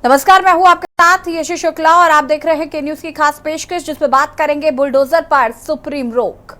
नमस्कार, मैं हूं आपके साथ यशी शुक्ला और आप देख रहे हैं के न्यूज की खास पेशकश जिसमें बात करेंगे बुलडोजर पर सुप्रीम रोक।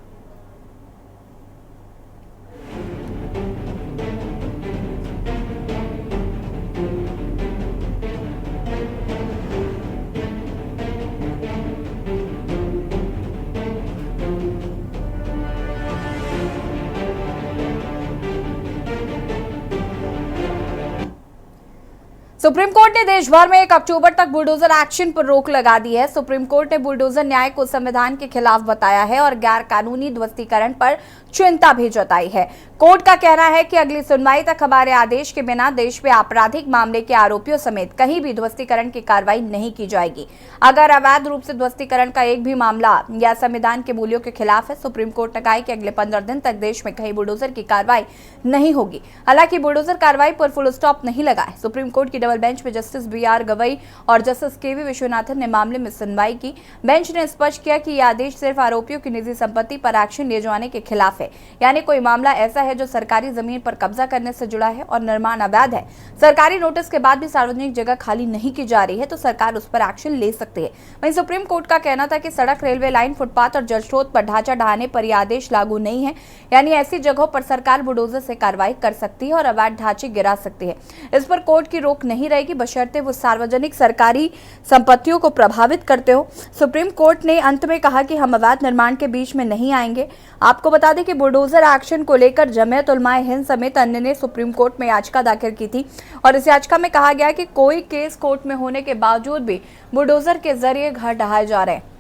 सुप्रीम कोर्ट ने देश भर में 1 अक्टूबर तक बुलडोजर एक्शन पर रोक लगा दी है। सुप्रीम कोर्ट ने बुलडोजर न्याय को संविधान के खिलाफ बताया है और गैर कानूनी ध्वस्तीकरण पर चिंता भी जताई है। कोर्ट का कहना है कि अगली सुनवाई तक हमारे आदेश के बिना देश में आपराधिक मामले के आरोपियों समेत कहीं भी ध्वस्तीकरण की कार्रवाई नहीं की जाएगी। अगर अवैध रूप से ध्वस्तीकरण का एक भी मामला या संविधान के मूल्यों के खिलाफ है, सुप्रीम कोर्ट ने कहा है कि अगले 15 दिन तक देश में कहीं बुलडोजर की कार्रवाई नहीं होगी। हालांकि बुलडोजर कार्रवाई पर फुल स्टॉप नहीं लगा है। सुप्रीम कोर्ट की डबल बेंच में जस्टिस BR गवई और जस्टिस KV विश्वनाथन ने मामले में सुनवाई की। बेंच ने स्पष्ट किया कि यह आदेश सिर्फ आरोपियों की निजी संपत्ति पर एक्शन लिए जाने के खिलाफ है, यानी कोई मामला ऐसा है जो सरकारी जमीन पर कब्जा करने से जुड़ा है और निर्माण अवैध है, सरकारी नोटिस के बाद भी सार्वजनिक जगह खाली नहीं की जा रही है तो सरकार उस पर एक्शन ले सकती है। वहीं सुप्रीम कोर्ट का कहना था कि सड़क, रेलवे लाइन, फुटपाथ और जल स्रोत पर ढांचा ढहाने पर यह आदेश लागू नहीं है, यानी ऐसी जगहों पर सरकार बुलडोजर से कार्रवाई कर सकती है और अवैध ढांचे गिरा सकती है। इस पर कोर्ट की रोक नहीं रहेगी बशर्ते वो सार्वजनिक सरकारी संपत्तियों को प्रभावित करते हो। सुप्रीम कोर्ट ने अंत में कहा कि हम अवैध निर्माण के बीच में नहीं आएंगे। आपको बता दें कि बुलडोजर एक्शन को लेकर जमीयत उलमाए हिंद समेत अन्य ने सुप्रीम कोर्ट में याचिका दाखिल की थी और इस याचिका में कहा गया कि कोई केस कोर्ट में होने के बावजूद भी बुलडोजर के जरिए घर ढहाए जा रहे हैं।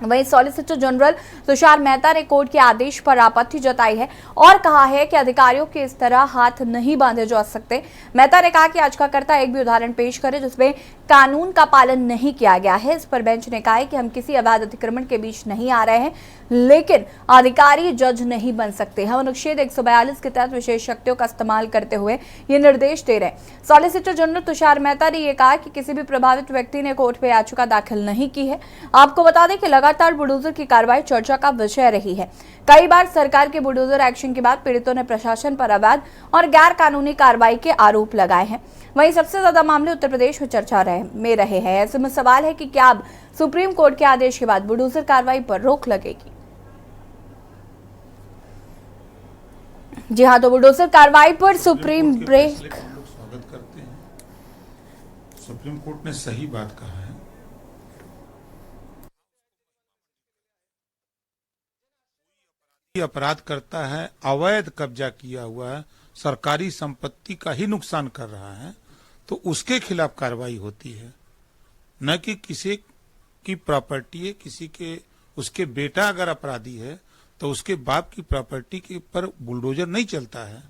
वहीं सॉलिसिटर जनरल तुषार मेहता ने कोर्ट के आदेश पर आपत्ति जताई है और कहा है कि अधिकारियों के इस तरह हाथ नहीं बांधे जा सकते। मेहता ने कहा कि याचिकाकर्ता एक भी उदाहरण पेश करे जिसमें कानून का पालन नहीं किया गया है। इस पर बेंच ने कहा है कि हम किसी अवैध अतिक्रमण के बीच नहीं आ रहे हैं, लेकिन अधिकारी जज नहीं बन सकते। हम अनुच्छेद 142 के तहत विशेष शक्तियों का इस्तेमाल करते हुए ये निर्देश दे रहे हैं। सॉलिसिटर जनरल तुषार मेहता ने यह कहा कि किसी भी प्रभावित व्यक्ति ने कोर्ट में याचिका दाखिल नहीं की है। आपको बता दें कि लगातार बुलडोजर की कार्रवाई चर्चा का विषय रही है। कई बार सरकार के बुलडोजर एक्शन के बाद पीड़ितों ने प्रशासन पर अवैध और गैर कानूनी कार्रवाई के आरोप लगाए हैं। वहीं सबसे ज्यादा मामले उत्तर प्रदेश में चर्चा में रहे हैं। ऐसे में सवाल है कि क्या अब सुप्रीम कोर्ट के आदेश के बाद बुलडोजर कार्रवाई पर रोक लगेगी? जी हाँ, तो बुलडोजर कार्रवाई पर सुप्रीम ब्रेक स्वागत करते हैं। सुप्रीम कोर्ट ने सही बात कहा है। अपराध करता है, अवैध कब्जा किया हुआ है, सरकारी संपत्ति का ही नुकसान कर रहा है तो उसके खिलाफ कार्रवाई होती है, न कि किसी की प्रॉपर्टी है, किसी के उसके बेटा अगर अपराधी है तो उसके बाप की प्रॉपर्टी के पर बुलडोजर नहीं चलता है।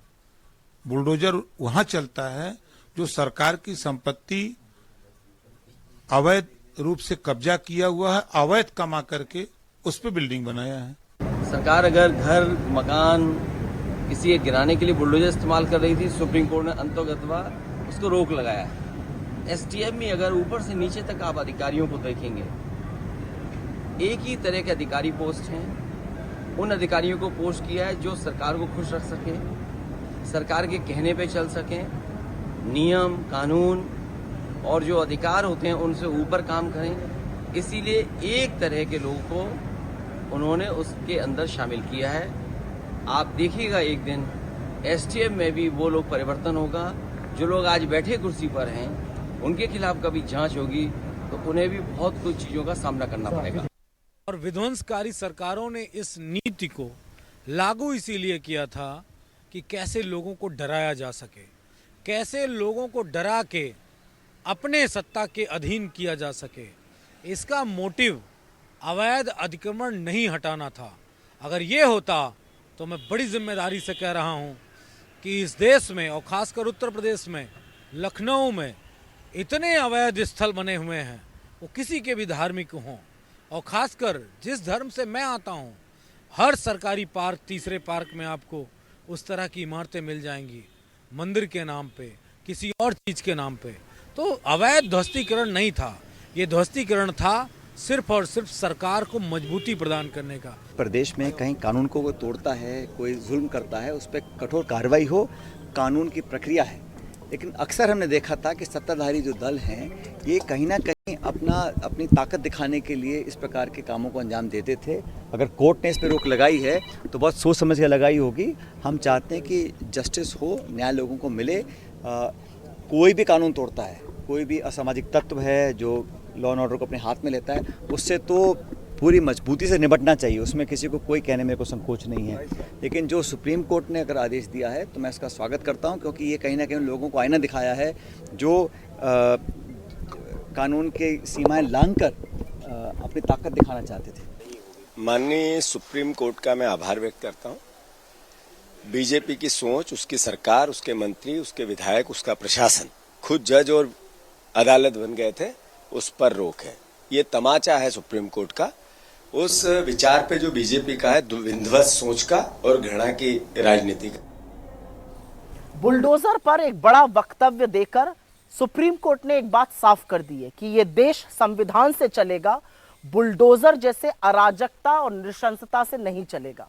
बुलडोजर वहां चलता है जो सरकार की संपत्ति अवैध रूप से कब्जा किया हुआ है, अवैध कमा करके उस पर बिल्डिंग बनाया है। सरकार अगर घर, मकान किसी के गिराने के लिए बुलडोजर इस्तेमाल कर रही थी, सुप्रीम कोर्ट ने अंतोगतवा उसको रोक लगाया है। STF में अगर ऊपर से नीचे तक आप अधिकारियों को देखेंगे, एक ही तरह के अधिकारी पोस्ट हैं। उन अधिकारियों को पोस्ट किया है जो सरकार को खुश रख सके, सरकार के कहने पे चल सकें, नियम, कानून और जो अधिकार होते हैं उनसे ऊपर काम करें। इसीलिए एक तरह के लोगों को उन्होंने उसके अंदर शामिल किया है। आप देखिएगा एक दिन STF में भी वो लोग परिवर्तन होगा। जो लोग आज बैठे कुर्सी पर हैं उनके खिलाफ कभी जांच होगी तो उन्हें भी बहुत कुछ चीजों का सामना करना पड़ेगा। और विध्वंसकारी सरकारों ने इस नीति को लागू इसीलिए किया था कि कैसे लोगों को डराया जा सके, कैसे लोगों को डरा के अपने सत्ता के अधीन किया जा सके। इसका मोटिव अवैध अतिक्रमण नहीं हटाना था। अगर ये होता तो मैं बड़ी जिम्मेदारी से कह रहा हूँ कि इस देश में और खासकर उत्तर प्रदेश में, लखनऊ में इतने अवैध स्थल बने हुए हैं, वो किसी के भी धार्मिक हों, और खासकर जिस धर्म से मैं आता हूँ, हर सरकारी पार्क, तीसरे पार्क में आपको उस तरह की इमारतें मिल जाएंगी, मंदिर के नाम पे, किसी और चीज़ के नाम पे। तो अवैध ध्वस्तीकरण नहीं था, ये ध्वस्तीकरण था सिर्फ और सिर्फ सरकार को मजबूती प्रदान करने का। प्रदेश में कहीं कानून को कोई तोड़ता है, कोई जुल्म करता है, उस पर कठोर कार्रवाई हो। कानून की प्रक्रिया है, लेकिन अक्सर हमने देखा था कि सत्ताधारी जो दल हैं ये कहीं ना कहीं अपनी ताकत दिखाने के लिए इस प्रकार के कामों को अंजाम देते थे। अगर कोर्ट ने इस पर रोक लगाई है तो बहुत सोच समझ के लगाई होगी। हम चाहते हैं कि जस्टिस हो, न्याय लोगों को मिले। कोई भी कानून तोड़ता है, कोई भी असामाजिक तत्व है जो लॉ एंड ऑर्डर को अपने हाथ में लेता है, उससे तो पूरी मजबूती से निपटना चाहिए। उसमें किसी को कोई कहने में कोई संकोच नहीं है। लेकिन जो सुप्रीम कोर्ट ने अगर आदेश दिया है तो मैं इसका स्वागत करता हूं, क्योंकि ये कहीं ना कहीं लोगों को आईना दिखाया है जो कानून की सीमाएं लांघकर अपनी ताकत दिखाना चाहते थे। माननीय सुप्रीम कोर्ट का मैं आभार व्यक्त करता हूं। बीजेपी की सोच, उसकी सरकार, उसके मंत्री, उसके विधायक, उसका प्रशासन खुद जज और अदालत बन गए थे, उस पर रोक है। ये तमाचा है सुप्रीम कोर्ट का उस विचार पे जो बीजेपी का है, विध्वंस सोच का और घृणा की राजनीति का। बुलडोजर पर एक बड़ा वक्तव्य देकर सुप्रीम कोर्ट ने एक बात साफ कर दी है कि ये देश संविधान से चलेगा, बुलडोजर जैसे अराजकता और नृशंसता से नहीं चलेगा।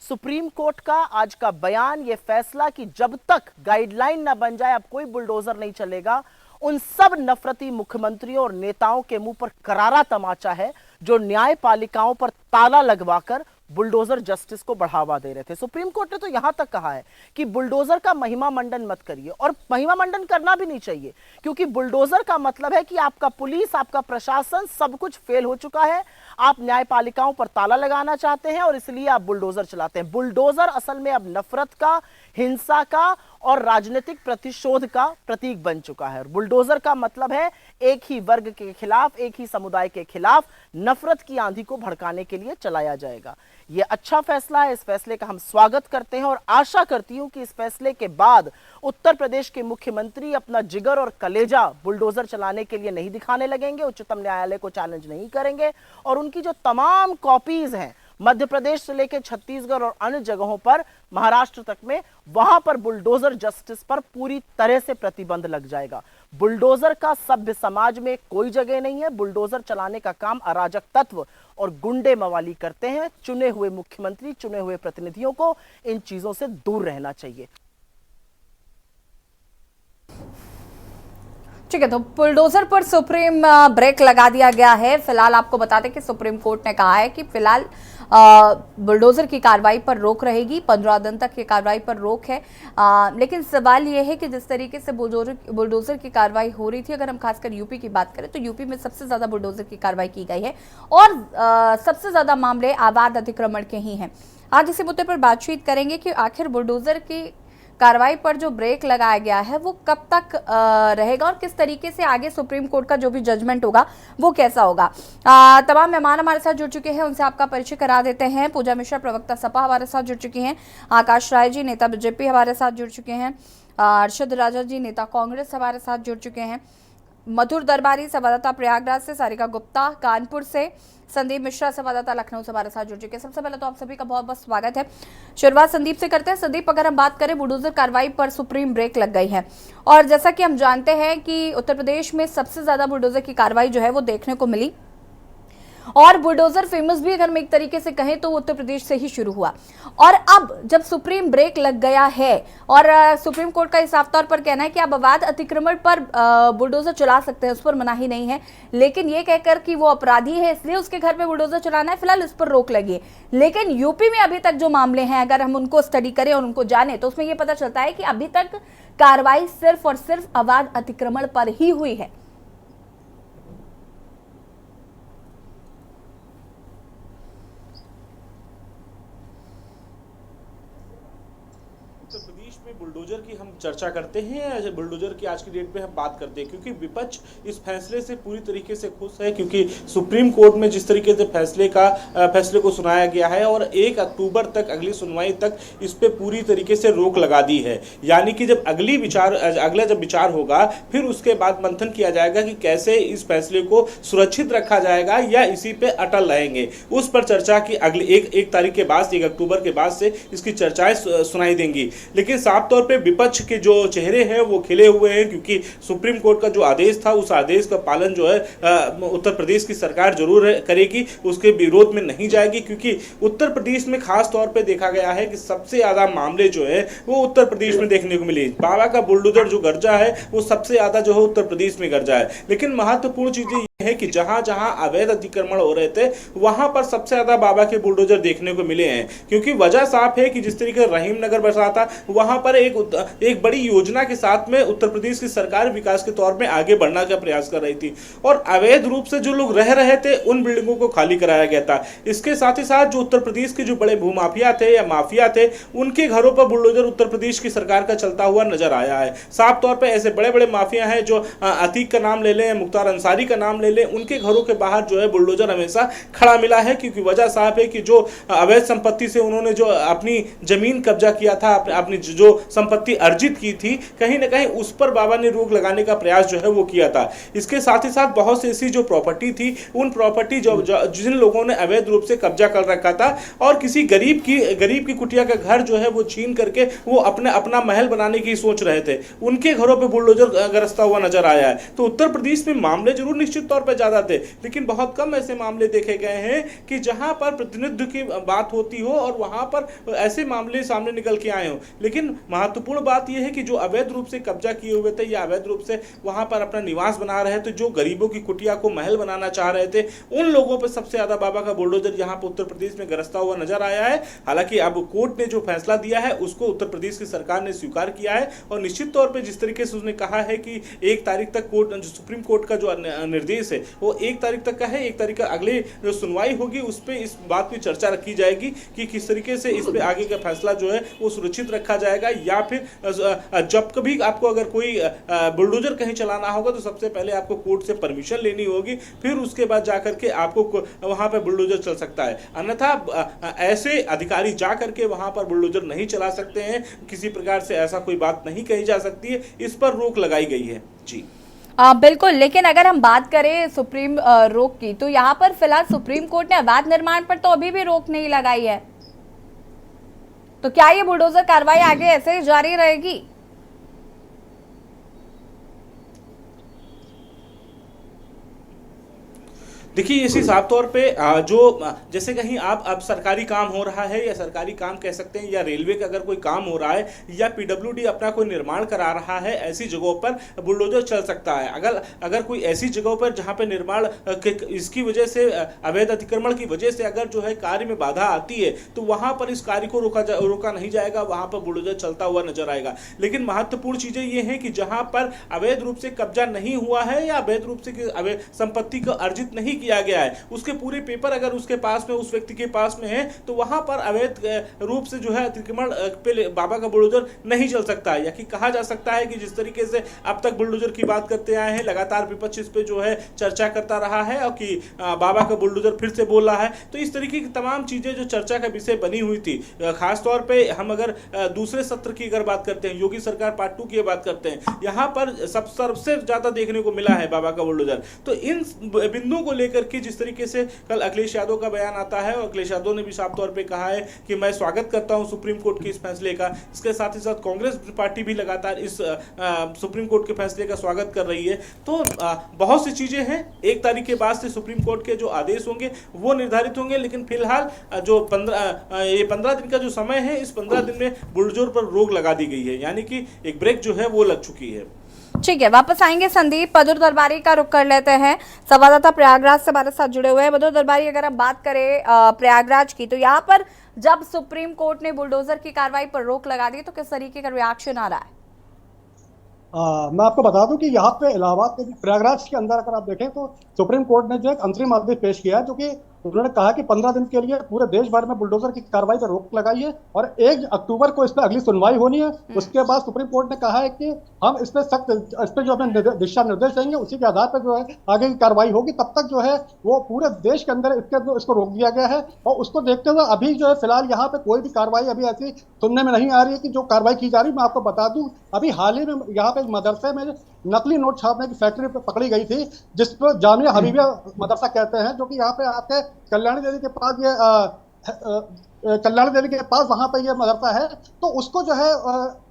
सुप्रीम कोर्ट का आज का बयान, ये फैसला कि जब तक गाइडलाइन ना बन जाए अब कोई बुलडोजर नहीं चलेगा, उन सब नफरती मुख्यमंत्रियों और नेताओं के मुंह पर करारा तमाचा है जो न्यायपालिकाओं पर ताला लगवाकर बुलडोजर जस्टिस को बढ़ावा दे रहे थे। सुप्रीम कोर्ट ने तो यहां तक कहा है कि बुलडोजर का महिमा मंडन मत करिए, और महिमा मंडन करना भी नहीं चाहिए, क्योंकि बुलडोजर का मतलब है कि आपका पुलिस, आपका प्रशासन सब कुछ फेल हो चुका है। आप न्यायपालिकाओं पर ताला लगाना चाहते हैं और इसलिए आप बुलडोजर चलाते हैं। बुलडोजर असल में अब नफरत का, हिंसा का और राजनीतिक प्रतिशोध का प्रतीक बन चुका है। बुलडोजर का मतलब है एक ही वर्ग के खिलाफ, एक ही समुदाय के खिलाफ नफरत की आंधी को भड़काने के लिए चलाया जाएगा। यह अच्छा फैसला है, इस फैसले का हम स्वागत करते हैं और आशा करती हूं कि इस फैसले के बाद उत्तर प्रदेश के मुख्यमंत्री अपना जिगर और कलेजा बुलडोजर चलाने के लिए नहीं दिखाने लगेंगे, उच्चतम न्यायालय को चैलेंज नहीं करेंगे और उनकी जो तमाम कॉपीज हैं मध्य प्रदेश से लेकर छत्तीसगढ़ और अन्य जगहों पर, महाराष्ट्र तक में, वहां पर बुलडोजर जस्टिस पर पूरी तरह से प्रतिबंध लग जाएगा। बुलडोजर का सभ्य समाज में कोई जगह नहीं है। बुलडोजर चलाने का काम अराजक तत्व और गुंडे मवाली करते हैं। चुने हुए मुख्यमंत्री, चुने हुए प्रतिनिधियों को इन चीजों से दूर रहना चाहिए। ठीक है, तो बुलडोजर पर सुप्रीम ब्रेक लगा दिया गया है। फिलहाल आपको बता दें कि सुप्रीम कोर्ट ने कहा है कि फिलहाल बुलडोजर की कार्रवाई पर रोक रहेगी, 15 दिन तक ये कार्रवाई पर रोक है। लेकिन सवाल ये है कि जिस तरीके से बुलडोजर की कार्रवाई हो रही थी, अगर हम खासकर यूपी की बात करें तो यूपी में सबसे ज्यादा बुलडोजर की कार्रवाई की गई है और सबसे ज्यादा मामले अवैध अतिक्रमण के ही हैं। आज इसी मुद्दे पर बातचीत करेंगे कि आखिर बुलडोजर की कार्रवाई पर जो ब्रेक लगाया गया है वो कब तक रहेगा और किस तरीके से आगे सुप्रीम कोर्ट का जो भी जजमेंट होगा वो कैसा होगा। तमाम मेहमान हमारे साथ जुड़ चुके हैं, उनसे आपका परिचय करा देते हैं। पूजा मिश्रा प्रवक्ता सपा हमारे साथ जुड़ चुकी हैं, आकाश राय जी नेता बीजेपी हमारे साथ जुड़ चुके हैं, अर्शद राजा जी नेता कांग्रेस हमारे साथ जुड़ चुके हैं, मधुर दरबारी संवाददाता प्रयागराज से, सारिका गुप्ता कानपुर से, संदीप मिश्रा संवाददाता लखनऊ से हमारे साथ जुड़ चुके हैं। सबसे पहले तो आप सभी का बहुत बहुत स्वागत है। शुरुआत संदीप से करते हैं। संदीप, अगर हम बात करें बुलडोजर कार्रवाई पर सुप्रीम ब्रेक लग गई है और जैसा कि हम जानते हैं कि उत्तर प्रदेश में सबसे ज्यादा बुलडोजर की कार्रवाई जो है वो देखने को मिली और बुलडोजर फेमस भी अगर हम एक तरीके से कहें तो उत्तर प्रदेश से ही शुरू हुआ। और अब जब सुप्रीम ब्रेक लग गया है और सुप्रीम कोर्ट का साफ तौर पर कहना है कि आप अवैध अतिक्रमण पर बुलडोजर चला सकते हैं, उस पर मनाही नहीं है, लेकिन ये कहकर कि वो अपराधी है इसलिए उसके घर पे बुलडोजर चलाना है, फिलहाल इस पर रोक लगी है। लेकिन यूपी में अभी तक जो मामले हैं अगर हम उनको स्टडी करें और उनको जाने तो उसमें यह पता चलता है कि अभी तक कार्रवाई सिर्फ और सिर्फ अवैध अतिक्रमण पर ही हुई है। उत्तर प्रदेश में बुलडोजर की हम चर्चा करते हैं, बुलडोजर की आज की डेट में हम बात करते हैं क्योंकि विपक्ष इस फैसले से पूरी तरीके से खुश है, क्योंकि सुप्रीम कोर्ट में जिस तरीके से फैसले को सुनाया गया है और 1 अक्टूबर तक अगली सुनवाई तक इस पे पूरी तरीके से रोक लगा दी है। यानी कि जब अगला जब विचार होगा फिर उसके बाद मंथन किया जाएगा कि कैसे इस फैसले को सुरक्षित रखा जाएगा या इसी पे अटल रहेंगे। उस पर चर्चा की अगली एक तारीख के बाद, 1 अक्टूबर के बाद से इसकी चर्चाएं सुनाई देंगी। लेकिन साफ तौर पे विपक्ष के जो चेहरे हैं वो खिले हुए हैं, क्योंकि सुप्रीम कोर्ट का जो आदेश था उस आदेश का पालन जो है उत्तर प्रदेश की सरकार जरूर करेगी, उसके विरोध में नहीं जाएगी। क्योंकि उत्तर प्रदेश में खास तौर पे देखा गया है कि सबसे ज्यादा मामले जो है वो उत्तर प्रदेश में देखने को मिले। बाबा का बुलडोजर जो गर्जा है वो सबसे ज्यादा जो है उत्तर प्रदेश में गर्जा है। लेकिन महत्वपूर्ण चीजें है कि जहां जहां अवैध अतिक्रमण हो रहे थे वहां पर सबसे ज्यादा बाबा के बुलडोजर देखने को मिले हैं। क्योंकि वजह साफ है कि जिस तरीके रहीम नगर बसा था वहां पर एक बड़ी योजना के साथ में उत्तर प्रदेश की सरकार विकास के तौर में आगे बढ़ना का प्रयास कर रही थी और अवैध रूप से जो लोग रह रहे थे उन बिल्डिंगों को खाली कराया गया था। इसके साथ ही साथ जो उत्तर प्रदेश के जो बड़े भूमाफिया थे या माफिया थे उनके घरों पर बुलडोजर उत्तर प्रदेश की सरकार का चलता हुआ नजर आया है। साफ तौर पर ऐसे बड़े बड़े माफिया हैं जो अतीक का नाम ले लें, मुख्तार अंसारी का नाम ले लें, उनके घरों के बाहर जो है बुलडोजर हमेशा खड़ा मिला है। क्योंकि वजह साफ है कि जो अवैध संपत्ति से उन्होंने जो अपनी जमीन कब्जा किया था, अपनी जो संपत्ति अर्जित की थी, कहीं ना कहीं उस पर बाबा ने रोक लगाने का प्रयास जो है वो किया था। इसके साथ ही साथ बहुत सी ऐसी जो प्रॉपर्टी थी उन प्रॉपर्टी जिन लोगों ने अवैध रूप से कब्जा कर रखा था और किसी गरीब की कुटिया का घर जो है वो छीन करके वो अपना महल बनाने की सोच रहे थे, उनके घरों पर बुलडोजर गरजता हुआ नजर आया है। तो उत्तर प्रदेश में मामले जरूर निश्चित तौर पर ज्यादा थे, लेकिन बहुत कम ऐसे मामले देखे गए हैं कि जहां पर प्रतिनिधित्व की बात होती हो और वहां पर ऐसे मामले सामने निकल के आए हो। लेकिन महत्वपूर्ण बात यह है कि जो अवैध रूप से कब्जा किए हुए थे या अवैध रूप से वहां पर अपना निवास बना रहे थे, जो गरीबों की कुटिया को महल बनाना चाह रहे थे, उन लोगों पर सबसे ज्यादा बाबा का बुलडोजर यहां पर उत्तर प्रदेश में गरजता हुआ नजर आया है। हालांकि अब कोर्ट ने जो फैसला दिया है उसको उत्तर प्रदेश की सरकार ने स्वीकार किया है और निश्चित तौर पर जिस तरीके से उसने कहा है कि 1 तारीख तक सुप्रीम कोर्ट का जो निर्देश है वो 1 तारीख तक का है, 1 तारीख का अगले जो सुनवाई होगी उस पर इस बात की चर्चा रखी जाएगी कि किस तरीके से इस पे आगे का फैसला जो है वो सुरक्षित रखा जाएगा। या फिर जब कभी आपको अगर कोई बुलडोजर कहीं चलाना होगा तो सबसे पहले आपको कोर्ट से परमिशन लेनी होगी, फिर उसके बाद जाकर के आपको वहां पर बुलडोजर चल सकता है। अन्यथा ऐसे अधिकारी जाकर के वहां पर बुलडोजर नहीं चला सकते हैं, किसी प्रकार से ऐसा कोई बात नहीं कही जा सकती है, इस पर रोक लगाई गई है। जी बिल्कुल, लेकिन अगर हम बात करें सुप्रीम रोक की, तो यहाँ पर फिलहाल सुप्रीम कोर्ट ने अवैध निर्माण पर तो अभी भी रोक नहीं लगाई है, तो क्या ये बुलडोजर कार्रवाई आगे ऐसे ही जारी रहेगी? देखिए इसी साफ तौर पे जो जैसे कहीं आप अब सरकारी काम हो रहा है या सरकारी काम कह सकते हैं या रेलवे का अगर कोई काम हो रहा है या पीडब्ल्यूडी अपना कोई निर्माण करा रहा है, ऐसी जगहों पर बुलडोजर चल सकता है। अगर कोई ऐसी जगहों पर जहां पे निर्माण इसकी वजह से अवैध अतिक्रमण की वजह से अगर जो है कार्य में बाधा आती है तो वहां पर इस कार्य को रोका नहीं जाएगा, वहां पर बुलडोजर चलता हुआ नजर आएगा। लेकिन महत्वपूर्ण चीजें ये हैं कि जहां पर अवैध रूप से कब्जा नहीं हुआ है या अवैध रूप से अवैध संपत्ति को अर्जित नहीं किया गया है, उसके पूरे पेपर अगर उसके पास में उस व्यक्ति के पास में है तो वहां पर अवैध रूप से जो है अतिक्रमण पे बाबा का बुलडोजर नहीं चल सकता है। या कि कहा जा सकता है कि जिस तरीके से अब तक बुलडोजर की बात करते आए हैं, लगातार विपक्ष इस पे जो है चर्चा करता रहा है और कि बाबा का बुलडोजर फिर से बोल रहा है, तो इस तरीके की तमाम चीजें जो चर्चा का विषय बनी हुई थी, खासतौर पर हम अगर दूसरे सत्र की अगर बात करते हैं, योगी सरकार पार्ट 2 की बात करते हैं, यहाँ पर सबसे ज्यादा देखने को मिला है बाबा का बुलडोजर। तो इन बिंदुओं को लेकर के जिस तरीके से कल अखिलेश यादव का बयान आता है और अखिलेश यादव ने भी साफ तौर पे कहा है कि मैं स्वागत करता हूं सुप्रीम कोर्ट के इस फैसले का। इसके साथ ही साथ कांग्रेस पार्टी भी लगातार इस सुप्रीम कोर्ट के फैसले का स्वागत कर रही है। तो बहुत सी चीजें हैं, 1 तारीख के बाद से सुप्रीम कोर्ट के जो आदेश होंगे वो निर्धारित होंगे, लेकिन फिलहाल जो 15 दिन का जो समय है, इस 15 दिन में बुलडोजर पर रोक लगा दी गई है, यानी कि एक ब्रेक जो है वो लग चुकी है। ठीक है, वापस आएंगे। संदीप बदुर दरबारी का रुख कर लेते हैं, संवाददाता प्रयागराज से हमारे साथ जुड़े हुए हैं। बदुर दरबारी, अगर हम बात करें प्रयागराज की, तो यहाँ पर जब सुप्रीम कोर्ट ने बुलडोजर की कार्रवाई पर रोक लगा दी तो किस तरीके का रिएक्शन आ रहा है? मैं आपको बता दूं कि यहाँ पे इलाहाबाद के प्रयागराज के अंदर अगर आप देखें तो सुप्रीम कोर्ट ने जो एक अंतरिम आदेश पेश किया है, जो कि उन्होंने कहा कि 15 दिन के लिए पूरे देश भर में बुलडोजर की कार्रवाई पर रोक लगाई है और 1 अक्टूबर को इस पर अगली सुनवाई होनी है। उसके बाद सुप्रीम कोर्ट ने कहा है कि हम इस पर जो अपने दिशा निर्देश देंगे उसी के आधार पर जो है आगे की कार्रवाई होगी। तब तक जो है वो पूरे देश के अंदर इसको रोक दिया गया है और उसको देखते हुए अभी जो है फिलहाल यहाँ पे कोई भी कार्रवाई अभी ऐसी सुनने में नहीं आ रही है कि जो कार्रवाई की जा रही है। मैं आपको बता दूं, अभी हाल ही में यहाँ पे मदरसे में नकली नोट छापने की फैक्ट्री पकड़ी गई थी, जिस पर जामिया हबीबिया मदरसा कहते हैं, जो कि यहाँ पे आपके कल्याणी देवी के पास ये कल्याण देवी के पास वहां पे ये मदरसा है, तो उसको जो है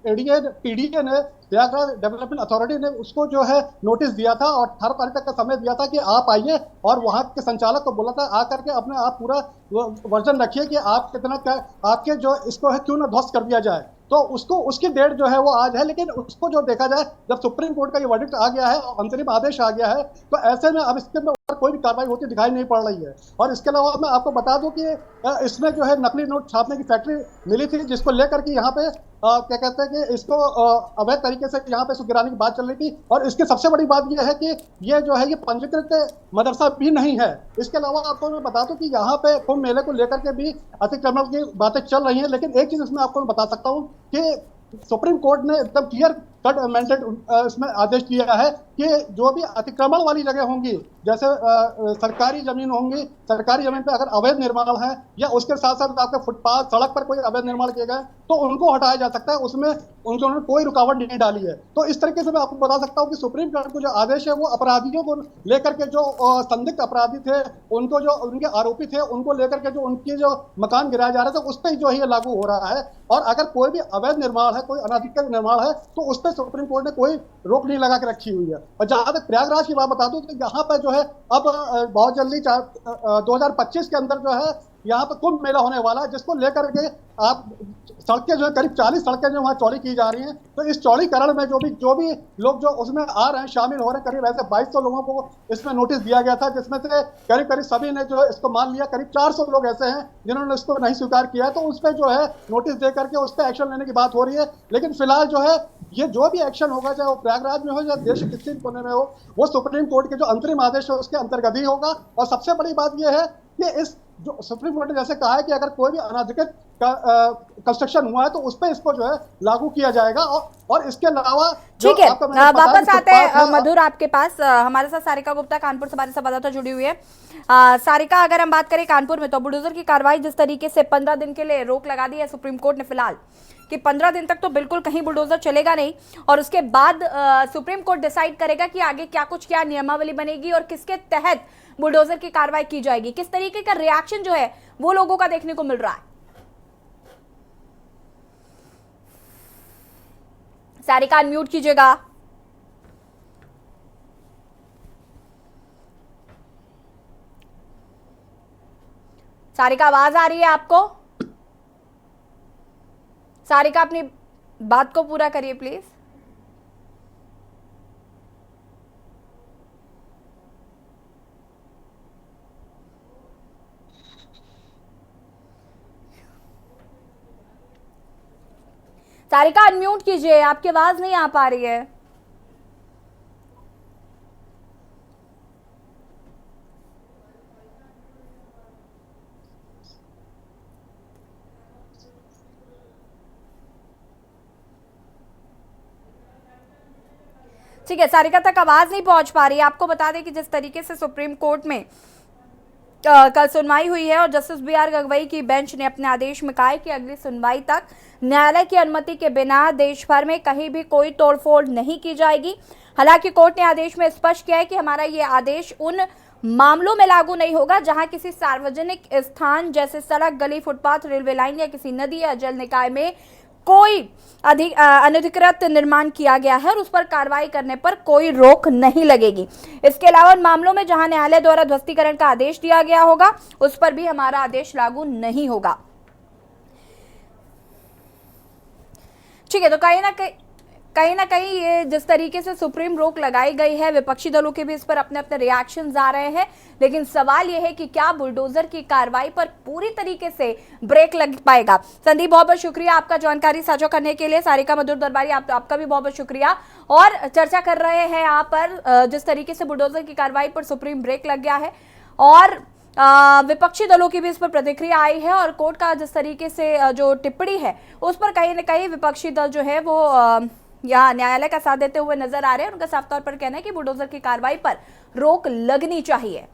एडीए पीडीए ने, प्रयागराज डेवलपमेंट अथॉरिटी ने उसको जो है नोटिस दिया था और 18 तारीख तक का समय दिया था कि आप आइए, और वहां के संचालक को बोला था आकर के अपने आप पूरा वर्जन रखिए कि आप कितना क्या आपके जो इसको है क्यों ना ध्वस्त कर दिया जाए। तो उसको उसकी डेट जो है वो आज है, लेकिन उसको जो देखा जाए, जब सुप्रीम कोर्ट का ये वर्डिक्ट आ गया है और अंतरिम आदेश आ गया है, तो ऐसे में अब इसके ऊपर कोई भी कार्रवाई होती दिखाई नहीं पड़ रही है। और इसके अलावा मैं आपको बता दूं कि इसमें जो है नकली नोट छापने की फैक्ट्री मिली थी, जिसको लेकर के यहाँ पे क्या कहते हैं कि इसको अवैध तरीके से यहाँ पे इसको गिराने की बात चल रही थी। और इसकी सबसे बड़ी बात यह है कि ये जो है ये पंजीकृत मदरसा भी नहीं है। इसके अलावा आपको मैं बता दूं कि यहाँ पे कुंभ मेले को लेकर के भी अतिक्रमण की बातें चल रही हैं, लेकिन एक चीज इसमें आपको मैं बता सकता हूँ कि सुप्रीम कोर्ट ने एकदम क्लियर कट मैंडेट इसमें आदेश दिया है कि जो भी अतिक्रमण वाली जगह होंगी, जैसे सरकारी जमीन होंगी, सरकारी जमीन पे अगर अवैध निर्माण है या उसके साथ साथ आपके फुटपाथ सड़क पर कोई अवैध निर्माण किए गए, तो उनको हटाया जा सकता है। उसमें उन्होंने कोई रुकावट नहीं डाली है। तो इस तरीके से मैं आपको बता सकता हूँ कि सुप्रीम कोर्ट का जो आदेश है वो अपराधियों को लेकर के, जो संदिग्ध अपराधी थे, उनको जो उनके आरोपी थे, उनको लेकर के जो उनके जो मकान गिराया जा रहा था, उस पर जो है लागू हो रहा है। और अगर कोई भी अवैध निर्माण है, कोई अनाधिकृत निर्माण है, तो उस पर सुप्रीम कोर्ट ने कोई रोक नहीं लगा के रखी हुई है। और जहां तक प्रयागराज की बात बता दूं तो यहाँ पर जो है अब बहुत जल्दी 2025 के अंदर जो है यहाँ पर कुंभ मेला होने वाला है, जिसको लेकर के आप सड़कें जो है करीब 40 सड़कें जो वहाँ चौड़ी की जा रही हैं। तो इस चौड़ीकरण में जो भी लोग जो उसमें आ रहे हैं, शामिल हो रहे हैं, करीब ऐसे 2200 लोगों को इसमें नोटिस दिया गया था, जिसमें से करीब सभी ने जो है इसको मान लिया। करीब 400 लोग ऐसे हैं जिन्होंने इसको नहीं स्वीकार किया, तो उस पर जो है नोटिस दे करके उस पर एक्शन लेने की बात हो रही है। लेकिन फिलहाल जो है ये जो भी एक्शन होगा, चाहे वो प्रयागराज में हो या देश के किसी कोने में हो, वो सुप्रीम कोर्ट के जो अंतरिम आदेश है उसके अंतर्गत ही होगा। और सबसे बड़ी बात यह है कि इस जो सुप्रीम कोर्ट ने जैसे कहा है कि अगर कोई भी अनाधिकृत कंस्ट्रक्शन हुआ है तो उस पर इसको जो है लागू किया जाएगा। और इसके अलावा ठीक है, वापस आते हैं मधुर आपके पास। हमारे साथ सारिका गुप्ता कानपुर से हमारे संवाददाता जुड़ी हुई है। सारिका, अगर हम बात करें कानपुर में, तो बुलडोजर की कार्रवाई जिस तरीके से 15 दिन के लिए रोक लगा दी है सुप्रीम कोर्ट ने फिलहाल, कि 15 दिन तक तो बिल्कुल कहीं बुलडोजर चलेगा नहीं, और उसके बाद सुप्रीम कोर्ट डिसाइड करेगा कि आगे क्या नियमावली बनेगी और किसके तहत बुलडोजर की कार्रवाई की जाएगी। किस तरीके का रिएक्शन जो है वो लोगों का देखने को मिल रहा है? सारिका, अनम्यूट कीजिएगा। सारिका, आवाज आ रही है आपको? सारिका, अपनी बात को पूरा करिए प्लीज। सारिका, अनम्यूट कीजिए, आपकी आवाज नहीं आ पा रही है। ठीक है, सारिका तक आवाज नहीं पहुंच पा रही है। आपको बता दें कि जिस तरीके से सुप्रीम कोर्ट में कल सुनवाई हुई है और जस्टिस BR गवई की बेंच ने अपने आदेश में कहा है कि अगली सुनवाई तक न्यायालय की अनुमति के बिना देश भर में कहीं भी कोई तोड़फोड़ नहीं की जाएगी। हालांकि कोर्ट ने आदेश में स्पष्ट किया है कि हमारा ये आदेश उन मामलों में लागू नहीं होगा जहां किसी सार्वजनिक स्थान जैसे सड़क, गली, फुटपाथ, रेलवे लाइन या किसी नदी या जल निकाय में कोई अनधिकृत निर्माण किया गया है और उस पर कार्रवाई करने पर कोई रोक नहीं लगेगी। इसके अलावा उन मामलों में जहां न्यायालय द्वारा ध्वस्तीकरण का आदेश दिया गया होगा उस पर भी हमारा आदेश लागू नहीं होगा। ठीक है, तो कहीं ना कहीं ये जिस तरीके से सुप्रीम रोक लगाई गई है, विपक्षी दलों के भी इस पर अपने अपने रिएक्शंस आ रहे हैं। लेकिन सवाल ये है कि क्या बुलडोजर की कार्रवाई पर पूरी तरीके से ब्रेक लग पाएगा। संदीप, बहुत बहुत शुक्रिया आपका जानकारी साझा करने के लिए। सारिका मधुर दरबारी, आपका भी बहुत बहुत शुक्रिया। और चर्चा कर रहे हैं यहाँ पर जिस तरीके से बुलडोजर की कार्रवाई पर सुप्रीम ब्रेक लग गया है और विपक्षी दलों की भी इस पर प्रतिक्रिया आई है, और कोर्ट का जिस तरीके से जो टिप्पणी है उस पर कहीं ना कहीं विपक्षी दल जो है वो यहाँ न्यायालय का साथ देते हुए नजर आ रहे हैं। उनका साफ तौर पर कहना है कि बुलडोजर की कार्रवाई पर रोक लगनी चाहिए।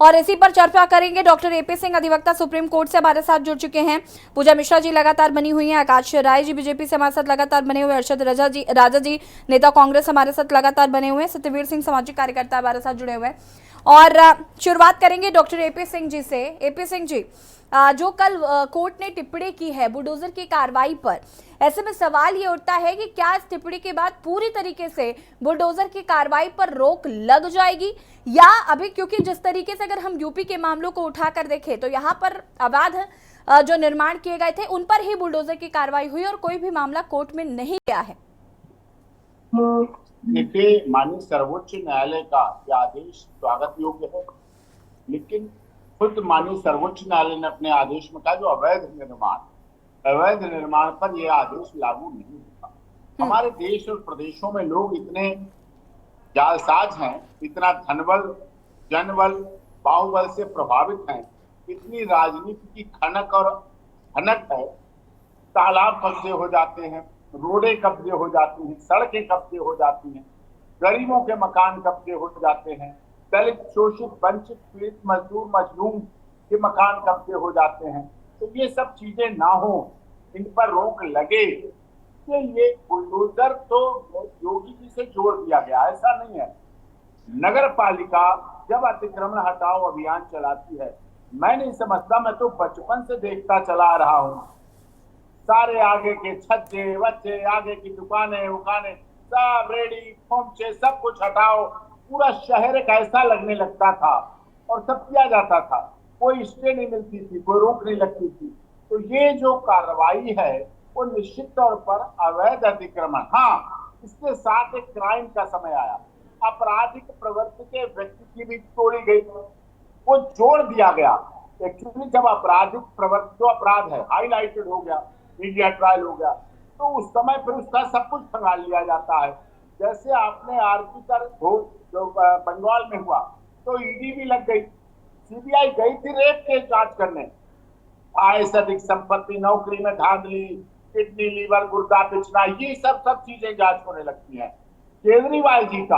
और इसी पर चर्चा करेंगे। डॉक्टर एपी सिंह अधिवक्ता सुप्रीम कोर्ट से हमारे साथ जुड़ चुके हैं, पूजा मिश्रा जी लगातार बनी हुई हैं, आकाश राय जी बीजेपी से हमारे साथ लगातार बने हुए, अरशद राजा जी नेता कांग्रेस हमारे साथ लगातार बने हुए हैं, सत्यवीर सिंह सामाजिक कार्यकर्ता हमारे साथ जुड़े हुए हैं। और शुरुआत करेंगे डॉक्टर एपी सिंह जी से। एपी सिंह जी, जो कल कोर्ट ने टिप्पणी की है बुलडोजर की कार्रवाई पर, ऐसे में सवाल ये उठता है कि क्या इस टिप्पणी के बाद पूरी तरीके से बुलडोजर की कार्रवाई पर रोक लग जाएगी, या अभी, क्योंकि जिस तरीके से अगर हम यूपी के मामलों को उठाकर देखें तो यहाँ पर अवैध जो निर्माण किए गए थे उन पर ही बुलडोजर की कार्रवाई हुई और कोई भी मामला कोर्ट में नहीं गया है। देखिए, माननीय सर्वोच्च न्यायालय का यह आदेश स्वागत योग्य है, लेकिन खुद माननीय सर्वोच्च न्यायालय ने अपने आदेश में कहा जो अवैध निर्माण पर यह आदेश लागू नहीं होता। हमारे देश और प्रदेशों में लोग इतने जालसाज हैं, इतना धनबल, जनबल, बाहुबल से प्रभावित हैं, इतनी राजनीति की खनक और हनक है, तालाब कब्जे हो जाते हैं, रोडें कब्जे हो जाती हैं, सड़कें कब्जे हो जाती हैं, गरीबों के मकान कब्जे हो जाते हैं, दलित, शोषित, वंचित, पीड़ित, मजदूर, मजलूम के मकान कब्जे हो जाते हैं। तो ये सब चीजें ना हो, इन पर रोक लगे। कि ये बुलडोजर तो योगी जी से जोड़ दिया गया, ऐसा नहीं है। नगर पालिका जब अतिक्रमण हटाओ अभियान चलाती है, मैं नहीं समझता, मैं तो बचपन से देखता चला रहा हूँ, सारे आगे के छज्जे बच्चे, आगे की दुकानें उकानें सब रेडी खोमचे सब कुछ हटाओ, पूरा शहर एक ऐसा लगने लगता था और सब किया जाता था, कोई स्टे नहीं मिलती थी, कोई रोक नहीं लगती थी। तो ये जो कार्रवाई है वो निश्चित तौर पर अवैध अतिक्रमण, हाँ, इसके साथ एक क्राइम का समय आया, आपराधिक प्रवृत्ति के व्यक्ति की भी तोड़ी गई, वो जोड़ दिया गया। एक्चुअली जब आपराधिक प्रवृत्ति जो अपराध है हाईलाइटेड हो गया, मीडिया ट्रायल हो गया, तो उस समय फिर उसका सब कुछ खंगाल लिया जाता है। जैसे आपने आरपी कर जो बंगाल में हुआ, तो ईडी भी लग गई, सीबीआई गई थी रेप के जांच करने, आय से अधिक संपत्ति, नौकरी में धांधली, किडनी, लीवर, गुर्दा पिछना, ये सब चीजें जांच होने लगती हैं। केजरीवाल जी का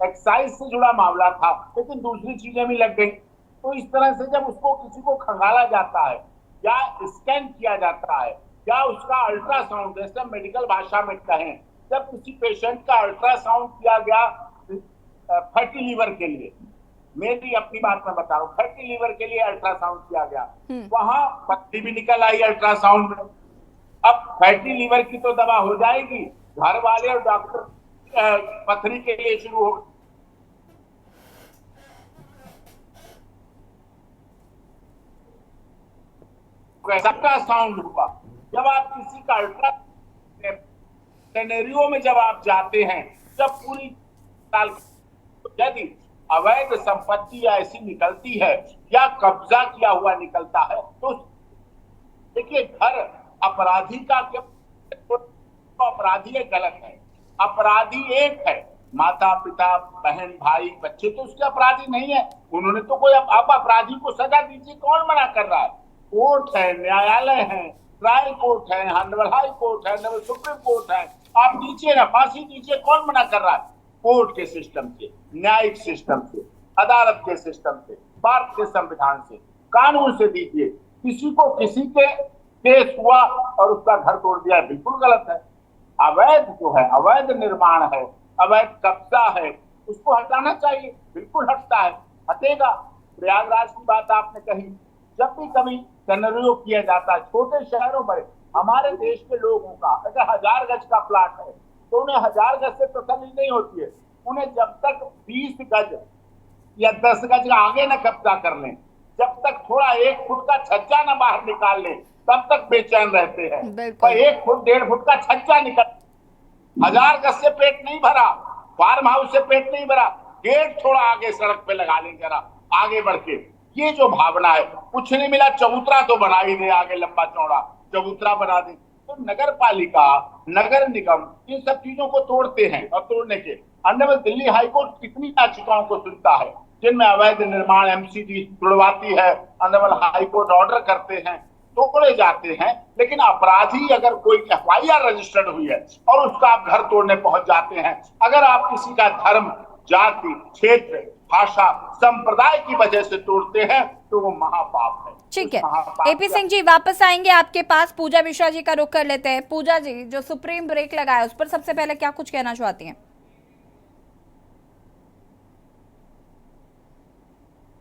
एक्साइज से जुड़ा मामला था, लेकिन दूसरी चीजें भी लग गई। तो इस तरह से जब उसको किसी को खंगाला जाता है या स्कैन किया जाता है या उसका अल्ट्रासाउंड, जैसे मेडिकल भाषा में कहें, जब किसी पेशेंट का अल्ट्रासाउंड किया गया फैटी लीवर के लिए, मेरी अपनी बात में बता रहा हूँ, फैटी लीवर के लिए अल्ट्रासाउंड किया गया, वहां पत्ती भी निकल आई अल्ट्रासाउंड में। अब फैटी लीवर की तो दवा हो जाएगी, घर वाले और डॉक्टर पथरी के लिए शुरू हो, सबका साउंड हुआ। जब आप किसी का अल्ट्रा सिनेरियो में जब आप जाते हैं, जब पूरी साल यदि अवैध संपत्ति ऐसी निकलती है या कब्जा किया हुआ निकलता है, तो देखिए, घर अपराधी का तो अपराधी एक गलत है, अपराधी एक है, माता पिता बहन भाई बच्चे तो उसके अपराधी नहीं है, उन्होंने तो कोई, अब अपराधी को सजा दीजिए, कौन मना कर रहा है? कोर्ट है, न्यायालय है, ट्रायल कोर्ट है, हॉनरेबल हाई कोर्ट है, हॉनरेबल सुप्रीम कोर्ट है, आप दीजिए ना, फांसी दीजिए, कौन मना कर रहा है? कोर्ट के सिस्टम से, न्यायिक सिस्टम से, अदालत के सिस्टम से, भारत के संविधान से, कानून से दीजिए। किसी को किसी के केस हुआ और उसका घर तोड़ दिया, बिल्कुल गलत है। अवैध जो है, अवैध निर्माण है, अवैध कब्जा है, उसको हटाना चाहिए, बिल्कुल हटता है, हटेगा। प्रयागराज की बात आपने कही, जब भी कभी सिनेरियो किया जाता है छोटे शहरों में, हमारे देश के लोगों का अगर 1000 गज का प्लाट है तो उन्हें 1000 गज से तसल्ली नहीं होती है, उन्हें जब तक 20 गज या 10 गज का आगे न कब्जा कर लें, जब तक थोड़ा 1 फुट का छज्जा न बाहर निकाल लें, तब तक बेचैन रहते हैं। पर 1 फुट 1.5 फुट का छज्जा निकल, 1000 गज से पेट नहीं भरा, फार्म हाउस से पेट नहीं भरा, गेट थोड़ा आगे सड़क पे लगा लें, जरा आगे बढ़ के, ये जो भावना है, कुछ नहीं मिला चबूतरा तो बना ही दे, आगे लंबा चौड़ा चबूतरा बना दे। तो नगर पालिका, नगर निगम इन सब चीजों को तोड़ते हैं, और तोड़ने के ऑनरेबल दिल्ली हाईकोर्ट कितनी याचिकाओं को सुनता है जिनमें अवैध निर्माण एमसीडी छुड़वाती है, ऑनरेबल हाईकोर्ट ऑर्डर करते हैं, तोड़े जाते हैं। लेकिन अपराधी अगर कोई एफआईआर रजिस्टर्ड हुई है और उसका आप घर तोड़ने पहुंच जाते हैं, अगर आप किसी का धर्म, जाति, क्षेत्र भाषा संप्रदाय की वजह से तोड़ते हैं तो वो महापाप है। ठीक है, उस महापाप एपी सिंह जी वापस आएंगे आपके पास। पूजा मिश्रा जी का रुख कर लेते हैं। पूजा जी, जो सुप्रीम ब्रेक लगाया उस पर सबसे पहले क्या कुछ कहना चाहती हैं?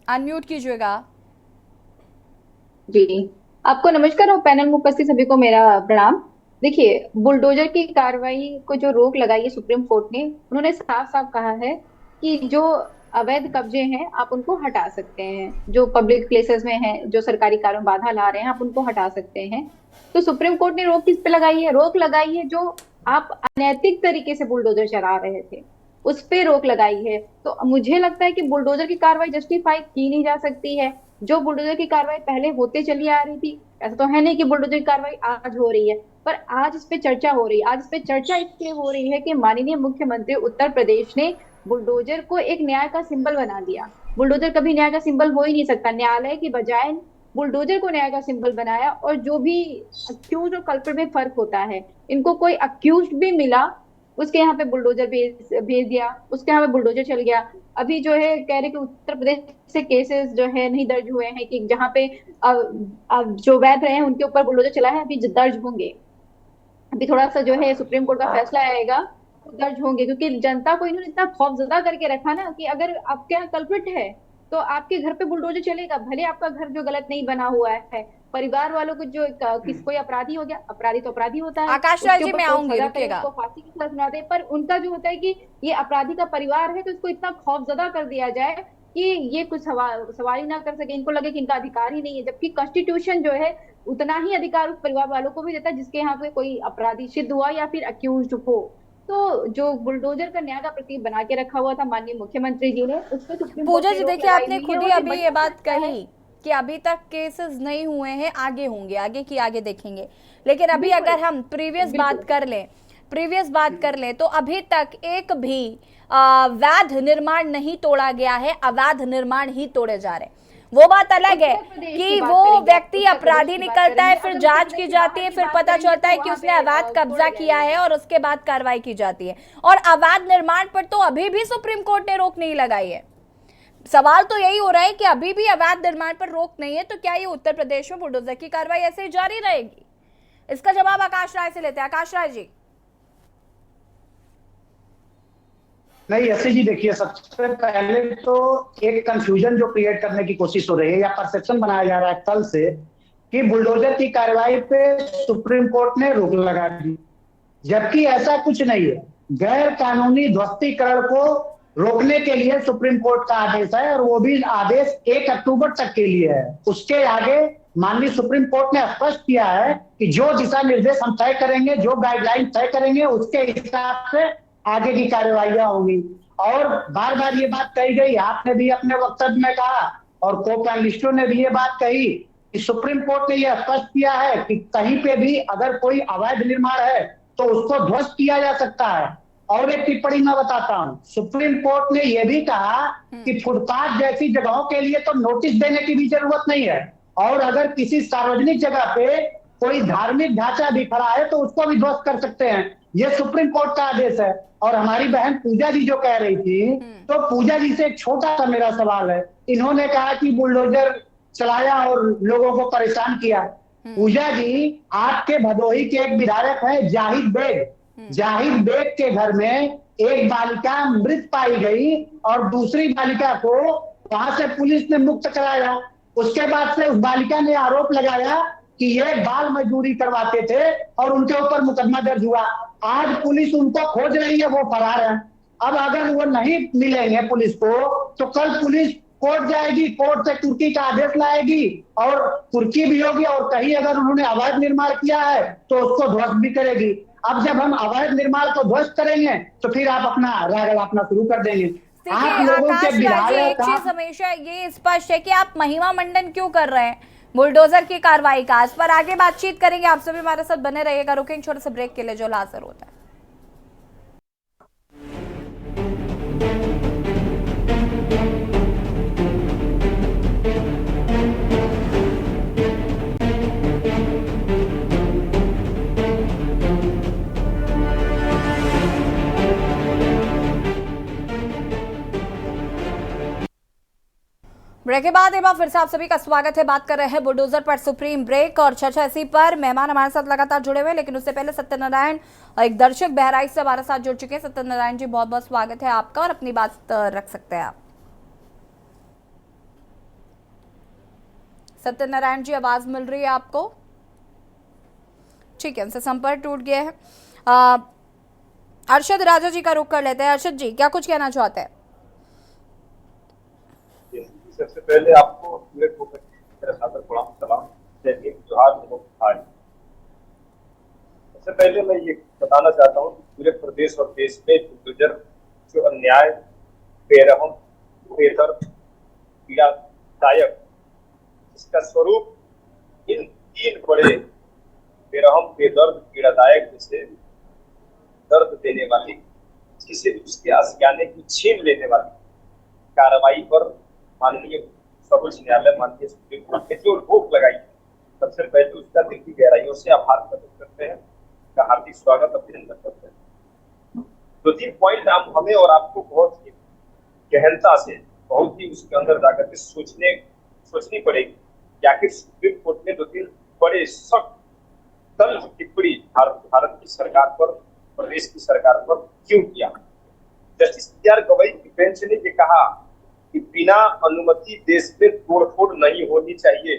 अनम्यूट कीजिएगा। जी, आपको नमस्कार और पैनल में उपस्थित सभी को मेरा प्रणाम। देखिए, बुलडोजर की कार्रवाई को जो रोक लगाई है सुप्रीम कोर्ट ने, उन्होंने साफ साफ कहा है कि जो अवैध कब्जे हैं आप उनको हटा सकते हैं, जो पब्लिक प्लेसेस में हैं, जो सरकारी कार्यों में बाधा ला रहे हैं आप उनको हटा सकते हैं। तो सुप्रीम कोर्ट ने रोक किस पे लगाई है? रोक लगाई है जो आप अनैतिक तरीके से बुलडोजर चला रहे थे उस पे रोक लगाई है। तो मुझे लगता है कि बुलडोजर की कार्रवाई जस्टिफाई की नहीं जा सकती है। जो बुलडोजर की कार्रवाई पहले होते चली आ रही थी, ऐसा तो है नहीं कि बुलडोजर की कार्रवाई आज हो रही है, पर आज इस पे चर्चा हो रही है। आज इस पे चर्चा इसलिए हो रही है कि माननीय मुख्यमंत्री उत्तर प्रदेश ने बुलडोजर को एक न्याय का सिंबल बना दिया। बुलडोजर कभी न्याय का सिंबल हो ही नहीं सकता। न्यायालय की बजाय बुलडोजर को न्याय का सिंबल बनाया, और जो भी अक्यूज और कल्प्रिट में फर्क होता है, इनको कोई अक्यूज भी मिला उसके यहाँ पे बुलडोजर भेज दिया, उसके यहाँ पे बुलडोजर चल गया। अभी जो है कह रहे कि उत्तर प्रदेश से केसेस जो है नहीं दर्ज हुए हैं कि जहाँ पे जो वैध रहे हैं उनके ऊपर बुलडोजर चला है, अभी दर्ज होंगे। अभी थोड़ा सा जो है सुप्रीम कोर्ट का फैसला आएगा तो दर्ज होंगे, क्योंकि जनता को इन्होंने इतना खौफजदा करके रखा ना कि अगर आपके यहाँ कल्प्रिट है तो आपके घर पे बुलडोजर चलेगा, भले आपका घर जो गलत नहीं बना हुआ है। परिवार वालों को जो कोई अपराधी हो गया, अपराधी तो अपराधी होता है। आकाश राज जी, मैं आऊंगी, रुकिएगा। फांसी की सजा सुनाते, पर उनका जो होता है कि ये अपराधी का परिवार है तो इसको इतना खौफजदा कर दिया जाए कि ये कुछ सवाल ही ना कर सके, इनको लगे कि इनका अधिकार ही नहीं है। जबकि कॉन्स्टिट्यूशन जो है उतना ही अधिकार उस परिवार वालों को भी देता है जिसके यहाँ पे कोई अपराधी सिद्ध हुआ या फिर अक्यूज हो। तो जो बुलडोजर का न्याय का प्रतीक बना के रखा हुआ था माननीय मुख्यमंत्री जी ने, उस पर सुप्रीम कोर्ट पूजा ने जी रोक देखिए, लगाई आपने हुई खुद है ही और अभी ये बात कही कि अभी तक केसेस नहीं हुए हैं, आगे होंगे, आगे की आगे देखेंगे। लेकिन अभी अगर हम प्रीवियस बात कर लें तो अभी तक एक भी वैध निर्माण नहीं तोड़ा गया है, अवैध निर्माण ही तोड़े जा रहे हैं। वो बात अलग है कि वो व्यक्ति अपराधी निकलता है, फिर जांच की जाती है, फिर पता चलता है कि उसने अवैध कब्जा किया है और उसके बाद कार्रवाई की जाती है। और अवैध निर्माण पर तो अभी भी सुप्रीम कोर्ट ने रोक नहीं लगाई है। सवाल तो यही हो रहा है कि अभी भी अवैध निर्माण पर रोक नहीं है, तो क्या ये उत्तर प्रदेश में बुलडोजर की कार्रवाई ऐसे ही जारी रहेगी? इसका जवाब आकाश राय से लेते हैं। आकाश राय जी। नहीं, ऐसे जी देखिए, सबसे पहले तो एक कंफ्यूजन जो क्रिएट करने की कोशिश हो रही है या परसेप्शन बनाया जा रहा है कल से कि बुलडोजर की कार्रवाई पे सुप्रीम कोर्ट ने रोक लगा दी, जबकि ऐसा कुछ नहीं है। गैर कानूनी ध्वस्तीकरण को रोकने के लिए सुप्रीम कोर्ट का आदेश है और वो भी आदेश 1 अक्टूबर तक के लिए है। उसके आगे माननीय सुप्रीम कोर्ट ने स्पष्ट किया है कि जो दिशा निर्देश हम तय करेंगे, जो गाइडलाइन तय करेंगे, उसके हिसाब से आगे की कार्रवाइयां होंगी। और बार बार ये बात कही गई, आपने भी अपने वक्तव्य में कहा और को पैनलिस्टों ने भी ये बात कही कि सुप्रीम कोर्ट ने यह स्पष्ट किया है कि कहीं पे भी अगर कोई अवैध निर्माण है तो उसको ध्वस्त किया जा सकता है। और एक टिप्पणी मैं बताता हूँ, सुप्रीम कोर्ट ने यह भी कहा कि फुटपाथ जैसी जगहों के लिए तो नोटिस देने की भी जरूरत नहीं है, और अगर किसी सार्वजनिक जगह पे कोई धार्मिक ढांचा भी खड़ा है तो उसको भी ध्वस्त कर सकते हैं। ये सुप्रीम कोर्ट का आदेश है। और हमारी बहन पूजा जी जो कह रही थी, तो पूजा जी से एक छोटा सा मेरा सवाल है। इन्होंने कहा कि बुलडोजर चलाया और लोगों को परेशान किया। पूजा जी, आपके भदोही के एक विधायक है जाहिद बेग के घर में एक बालिका मृत पाई गई और दूसरी बालिका को वहां से पुलिस ने मुक्त कराया। उसके बाद से उस बालिका ने आरोप लगाया कि ये बाल मजदूरी करवाते थे और उनके ऊपर मुकदमा दर्ज हुआ। आज पुलिस उनको खोज रही है, वो फरार है। अब अगर वो नहीं मिलेंगे पुलिस को तो कल पुलिस कोर्ट जाएगी, कोर्ट से कुर्की का आदेश लाएगी और कुर्की भी होगी, और कहीं अगर उन्होंने अवैध निर्माण किया है तो उसको ध्वस्त भी करेगी। अब जब हम अवैध निर्माण को ध्वस्त करेंगे तो फिर आप अपना राग अपना शुरू कर देंगे। आप लोगों के एक चीज हमेशा ये स्पष्ट है कि आप महिमा मंडन क्यों कर रहे हैं बुलडोजर की कार्रवाई का। इस पर आगे बातचीत करेंगे, आप सभी हमारे साथ बने रहिएगा। रुकेंगे छोटे से ब्रेक के लिए जो लाजर होता है। ब्रेक के बाद एक बार फिर से आप सभी का स्वागत है। बात कर रहे हैं बुलडोजर पर सुप्रीम ब्रेक और चर्चा इसी पर। मेहमान हमारे साथ लगातार जुड़े हुए, लेकिन उससे पहले सत्यनारायण एक दर्शक बहराइच से हमारे साथ जुड़ चुके हैं। सत्यनारायण जी, बहुत बहुत स्वागत है आपका और अपनी बात रख सकते हैं आप। सत्यनारायण जी, आवाज मिल रही है आपको? ठीक है, उनसे संपर्क टूट गया है। अरशद राजा जी का रुख कर लेते हैं। अरशद जी, क्या कुछ कहना चाहते हैं? सबसे पहले आपको मेरा सादर प्रणाम सलाम, जय हिंद, जोहार, नमस्कार। सबसे पहले मैं ये बताना चाहता हूँ कि पूरे प्रदेश और देश में बुलडोजर जो अन्याय, बेरहम, बेदर्द, पीड़ादायक, इसका स्वरूप इन तीन बड़े बेरहम, बेदर्द, पीड़ादायक जैसे दर्द देने वाली, किसी उसके आशियाने की छीन लेने वाली कार्रवाई पर माननीय सर्वोच्च न्यायालय, माननीय सुप्रीम कोर्ट ने जो रोक लगाई है, सबसे पहले उसका दिल की गहराइयों से आभार प्रकट करते हैं, का हार्दिक स्वागत अभिनंदन करते हैं। 2-3 पॉइंट हमें और आपको बहुत ही गहनता से, बहुत ही उसके अंदर जाकर के सोचनी पड़ेगी कि आखिर सुप्रीम कोर्ट ने 2-3 बड़े सख्त तल्ख टिप्पणी भारत की सरकार पर, प्रदेश की सरकार पर क्यों किया। जस्टिस BR गवई की बेंच ने ये कहा कि बिना अनुमति देश में तोड़फोड़ नहीं होनी चाहिए।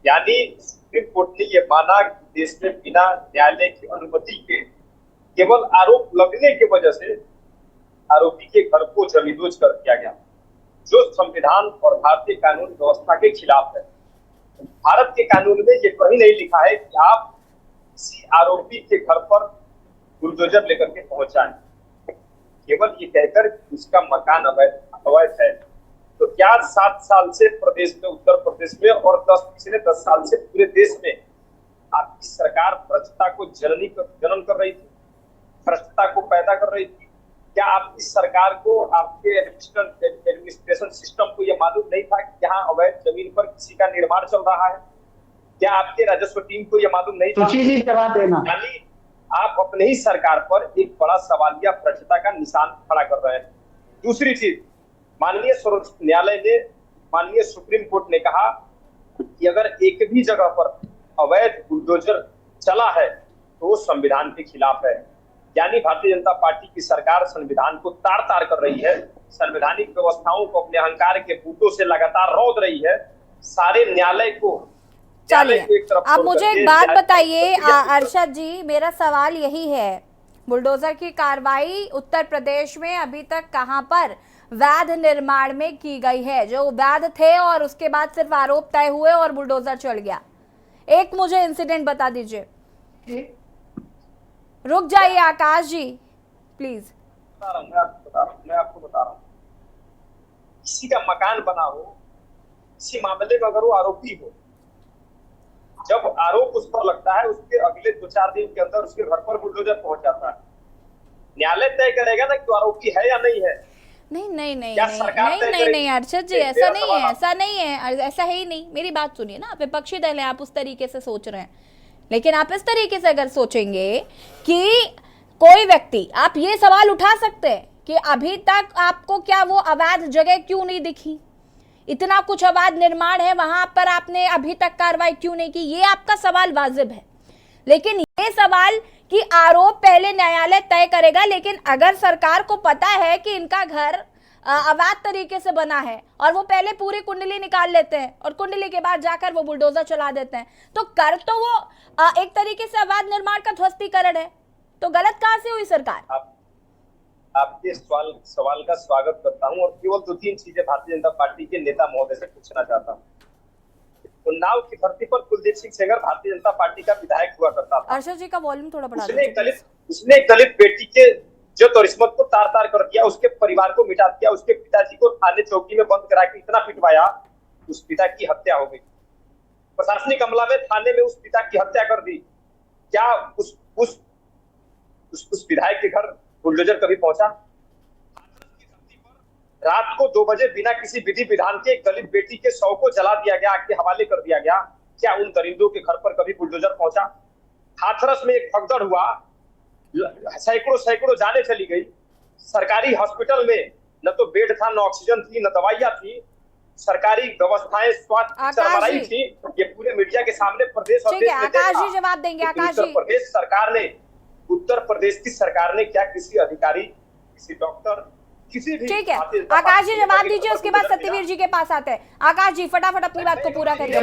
यानी सुप्रीम कोर्ट ने यह माना कि देश में बिना न्यायालय की अनुमति के केवल आरोप लगने की वजह से आरोपी के घर को जमींदोज कर दिया गया, जो संविधान और भारतीय कानून व्यवस्था के खिलाफ है। भारत के कानून में ये कहीं नहीं लिखा है कि आप किसी आरोपी के घर पर बुलडोजर लेकर के पहुंच जाए, केवल ये कहकर उसका मकान अवैध है। तो क्या 7 साल से प्रदेश में, उत्तर प्रदेश में और पिछले 10 साल से पूरे देश में आपकी सरकार भ्रष्टता को जन्म कर रही थी, भ्रष्टता को पैदा कर रही थी? क्या आपकी सरकार को, आपके एडमिनिस्ट्रेशन सिस्टम को यह मालूम नहीं था कि यहाँ अवैध जमीन पर किसी का निर्माण चल रहा है? क्या आपके राजस्व टीम को यह मालूम नहीं था? जवाब देना। यानी आप अपने ही सरकार पर एक बड़ा सवालिया भ्रष्टता का निशान खड़ा कर रहे हैं। दूसरी चीज, माननीय सर्वोच्च न्यायालय ने, माननीय सुप्रीम कोर्ट ने कहा कि अगर एक भी जगह पर अवैध बुलडोजर चला है तो वो संविधान के खिलाफ है। यानी भारतीय जनता पार्टी की सरकार संविधान को तार तार कर रही है, संवैधानिक व्यवस्थाओं को अपने अहंकार के बूटों से लगातार रौंद रही है। सारे न्यायालय को, चलिए, आप मुझे एक बात बताइए अरशद जी, मेरा सवाल यही है, बुलडोजर की कार्रवाई उत्तर प्रदेश में अभी तक कहां पर वैध निर्माण में की गई है, जो वैध थे और उसके बाद सिर्फ आरोप तय हुए और बुलडोजर चल गया? एक मुझे इंसिडेंट बता दीजिए। रुक जाइए आकाश जी, प्लीज। मैं आपको बता रहा हूँ, किसी का मकान बना हो, किसी मामले में अगर वो आरोपी हो, जब आरोप उस पर लगता है उसके अगले 2-4 दिन के अंदर उसके घर पर बुलडोजर पहुंच जाता है। न्यायालय तय करेगा ना कि आरोपी है या नहीं है। नहीं अरशद जी, ऐसा नहीं है, ऐसा है ही नहीं। मेरी बात सुनिए ना, आप विपक्षी दल है, आप उस तरीके से सोच रहे हैं, लेकिन आप इस तरीके से अगर सोचेंगे कि कोई व्यक्ति, आप ये सवाल उठा सकते हैं कि अभी तक आपको क्या वो अवैध जगह क्यों नहीं दिखी, इतना कुछ अवैध निर्माण है वहां पर, आपने अभी तक कार्रवाई क्यों नहीं की? ये आपका सवाल वाजिब है, लेकिन ये सवाल कि आरोप पहले न्यायालय तय करेगा, लेकिन अगर सरकार को पता है कि इनका घर अवैध तरीके से बना है और वो पहले पूरी कुंडली निकाल लेते हैं और कुंडली के बाद जाकर वो बुलडोजर चला देते हैं, तो कर तो वो एक तरीके से अवैध निर्माण का ध्वस्तीकरण है, तो गलत कहां से हुई सरकार? आपके सवाल का स्वागत करता हूं और केवल 2-3 चीजें भारतीय जनता पार्टी के नेता महोदय से पूछना चाहता हूं। उन्नाव की धरती पर कुलदीप सिंह सेंगर भारतीय जनता पार्टी का विधायक हुआ करता था। अर्शद जी का वॉल्यूम थोड़ा बढ़ा दीजिए। उसने एक दलित बेटी के जो तोरिस्मत को तार तार कर दिया, उसके परिवार को मिटा दिया, उसके पिताजी को थाने चौकी में बंद करा के इतना पिटवाया, उस पिता की हत्या हो गई। प्रशासनिक अमला में थाने में उस पिता की हत्या कर दी। क्या उस विधायक के घर बुलडोजर कभी पहुंचा? रात को 2 बजे बिना किसी विधि विधान के एक दलित बेटी के शव को जला दिया गया, आग के हवाले कर दिया गया। क्या उन दरिंदों के घर पर कभी बुलडोजर पहुंचा? हाथरस में एक भगदड़ हुआ, सैकड़ों जाने चली गई। सरकारी हॉस्पिटल में न तो बेड था, न ऑक्सीजन थी, न दवाइयां थी। सरकारी व्यवस्थाएं स्वास्थ्य सरबराही थी, ये पूरे मीडिया के सामने प्रदेश और देश में आकाश जी जवाब देंगे। आकाश जी, उत्तर प्रदेश की सरकार ने क्या किसी अधिकारी, किसी डॉक्टर, किसी भी, ठीक है आकाश जी जवाब दीजिए, उसके बाद सत्यवीर जी के पास आते हैं। आकाश जी फटाफट अपनी बात को पूरा करिए।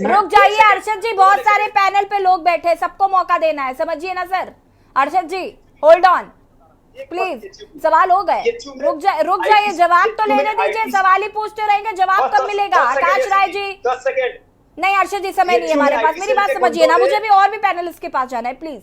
रुक जाइए अरशद जी, बहुत सारे पैनल पे लोग बैठे, सबको मौका देना है, समझिए ना sir. Arshad ji hold on please, सवाल हो गए, रुक जाइए, जवाब तो लेने दीजिए, सवाल ही पूछते रहेंगे, जवाब कब मिलेगा? आकाश राय जी 10 सेकंड। नहीं अरशद जी समय नहीं है हमारे पास, मेरी बात समझिए ना, मुझे भी और भी पैनलिस्ट के पास जाना है, please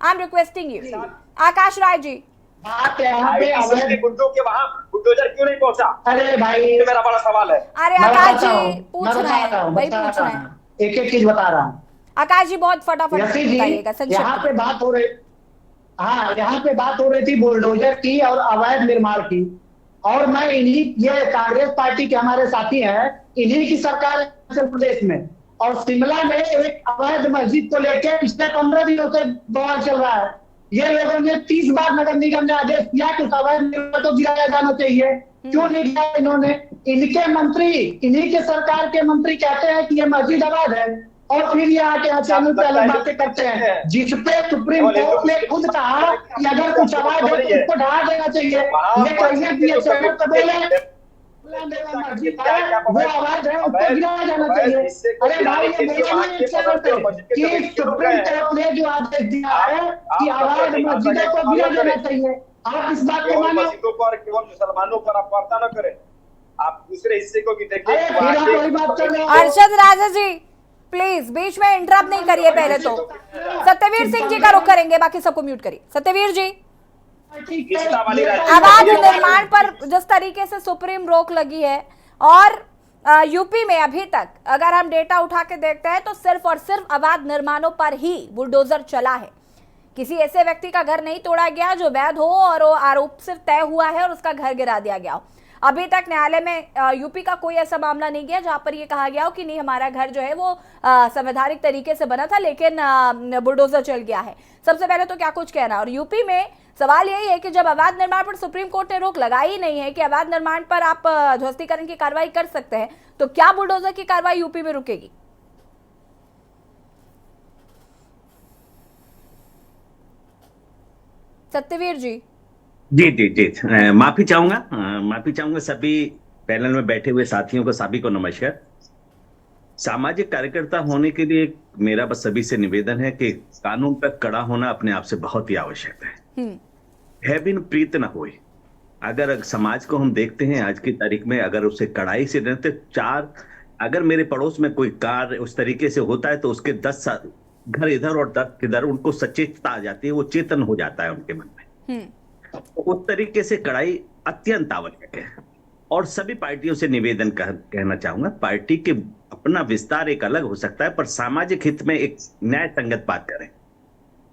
I am requesting you. Akash Rai ji बात यहाँ पे गुंडों के वहाँ बुलडोजर क्यों नहीं पहुंचा? अरे भाई ये मेरा बड़ा सवाल है। अरे आकाश जी पूछ रहे हैं, भाई पूछ रहे हैं, एक एक चीज बता रहा हूँ। आकाश जी बहुत फटाफट बताइएगा। यहाँ पे बात हो रही, हाँ यहाँ पे बात हो रही थी बुलडोजर की और अवैध निर्माण की, और मैं इन्हीं, ये कांग्रेस पार्टी के हमारे साथी हैं, इन्हीं की सरकार है उत्तर प्रदेश में, और शिमला में एक अवैध मस्जिद को लेकर पिछले 15 दिनों से बवाल चल रहा है। ये लोगों ने 30 बार नगर निगम ने आदेश दिया कि अवैध निर्माण को गिराया जाना चाहिए, क्यों नहीं गिराया इन्होंने? इनके मंत्री, इन्हीं के सरकार के मंत्री कहते हैं कि ये मस्जिद अवैध है, और फिर ये आके चैनल पे अलग बातें करते हैं, जिसपे सुप्रीम कोर्ट ने खुद कहा कि अगर कुछ अवैध है तो उसको ढहा देना चाहिए। ये कहिए कि ये सब तो बोले मस्जिद है वो अवैध है, उसको गिराया जाना चाहिए। अरे भाई ये बोला नहीं चैनल पे कि सुप्रीम कोर्ट ने जो आदेश दिया है कि अवैध मस्जिदों को गिरा देना चाहिए, आप इस बात को मानो। मस्जिदों पर केवल मुसलमानों पर आप वार्ता न करें, आप दूसरे हिस्से को भी देखिए। अरशद राजा जी प्लीज बीच में इंटरप्ट नहीं करिए, पहले तो सत्यवीर सिंह जी का रुख करेंगे, बाकी सबको म्यूट करिए। सत्यवीर जी अवैध निर्माण पर जिस तरीके से सुप्रीम रोक लगी है, और यूपी में अभी तक अगर हम डेटा उठा के देखते हैं तो सिर्फ और सिर्फ अवैध निर्माणों पर ही बुलडोजर चला है, किसी ऐसे व्यक्ति का घर नहीं तोड़ा गया जो वैध हो और वो आरोप सिर्फ तय हुआ है और उसका घर गिरा दिया गया हो। अभी तक न्यायालय में यूपी का कोई ऐसा मामला नहीं गया जहां पर ये कहा गया हो कि नहीं हमारा घर जो है वो संवैधानिक तरीके से बना था लेकिन बुलडोजर चल गया है। सबसे पहले तो क्या कुछ कहना, और यूपी में सवाल यही है कि जब अवैध निर्माण पर सुप्रीम कोर्ट ने रोक लगाई ही नहीं है कि अवैध निर्माण पर आप ध्वस्तीकरण की कार्रवाई कर सकते हैं, तो क्या बुलडोजर की कार्रवाई यूपी में रुकेगी? सत्यवीर जी जी माफी चाहूंगा सभी पैनल में बैठे हुए साथियों को, सभी को नमस्कार। सामाजिक कार्यकर्ता होने के लिए मेरा बस सभी से निवेदन है कि कानून पर कड़ा होना अपने आप से बहुत ही आवश्यक है बिन प्रीत न होए। अगर समाज को हम देखते हैं आज की तारीख में, अगर उसे कड़ाई से रहते अगर मेरे पड़ोस में कोई कार्य उस तरीके से होता है तो उसके 10 घर इधर और 10 इधर, उनको सचेतता आ जाती है, वो चेतन हो जाता है उनके मन में। उस तरीके से कड़ाई अत्यंत आवश्यक है, और सभी पार्टियों से निवेदन कहना चाहूंगा, पार्टी के अपना विस्तार एक अलग हो सकता है पर सामाजिक हित में एक न्याय संगत बात करें।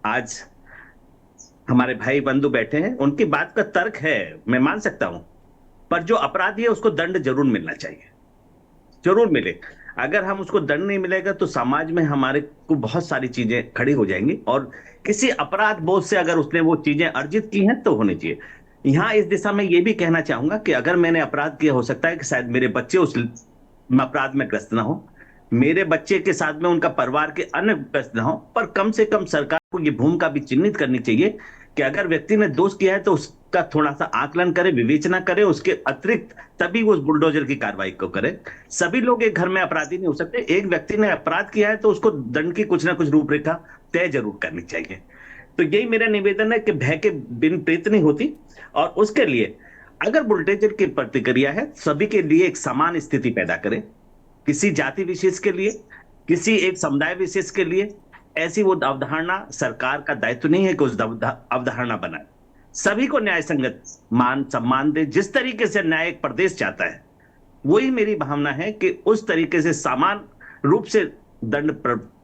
आज हमारे भाई बंधु बैठे हैं, उनकी बात का तर्क है, मैं मान सकता हूं, पर जो अपराधी है उसको दंड जरूर मिलना चाहिए, जरूर मिले। अगर हम उसको दंड नहीं मिलेगा तो समाज में हमारे को बहुत सारी चीजें खड़ी हो जाएंगी, और किसी अपराध बोध से अगर उसने वो चीजें अर्जित की हैं तो होनी चाहिए। यहां इस दिशा में ये भी कहना चाहूंगा कि अगर मैंने अपराध किया, हो सकता है कि शायद मेरे बच्चे उस अपराध में ग्रस्त ना हो, मेरे बच्चे के साथ में उनका परिवार के अन्य ग्रस्त ना हो, पर कम से कम सरकार को ये भूमिका भी चिन्हित करनी चाहिए कि अगर व्यक्ति ने दोष किया है तो उसका थोड़ा सा आकलन करे, विवेचना करे, उसके अतिरिक्त तभी वो उस बुलडोजर की कार्रवाई को करे। सभी लोग एक घर में अपराधी नहीं हो सकते, एक व्यक्ति ने अपराध किया है तो उसको दंड की कुछ ना कुछ रूपरेखा तय जरूर करनी चाहिए। तो यही मेरा निवेदन है कि भय के बिन प्रीत नहीं होती, और उसके लिए अगर बुलडोजर की प्रतिक्रिया है सभी के लिए एक समान स्थिति पैदा करे, किसी जाति विशेष के लिए, किसी एक समुदाय विशेष के लिए ऐसी वो अवधारणा सरकार का दायित्व नहीं है कि उस अवधारणा बनाए। सभी को न्याय संगत मान सम्मान दे, जिस तरीके से न्याय एक प्रदेश चाहता है, वही मेरी भावना है कि उस तरीके से समान रूप से दंड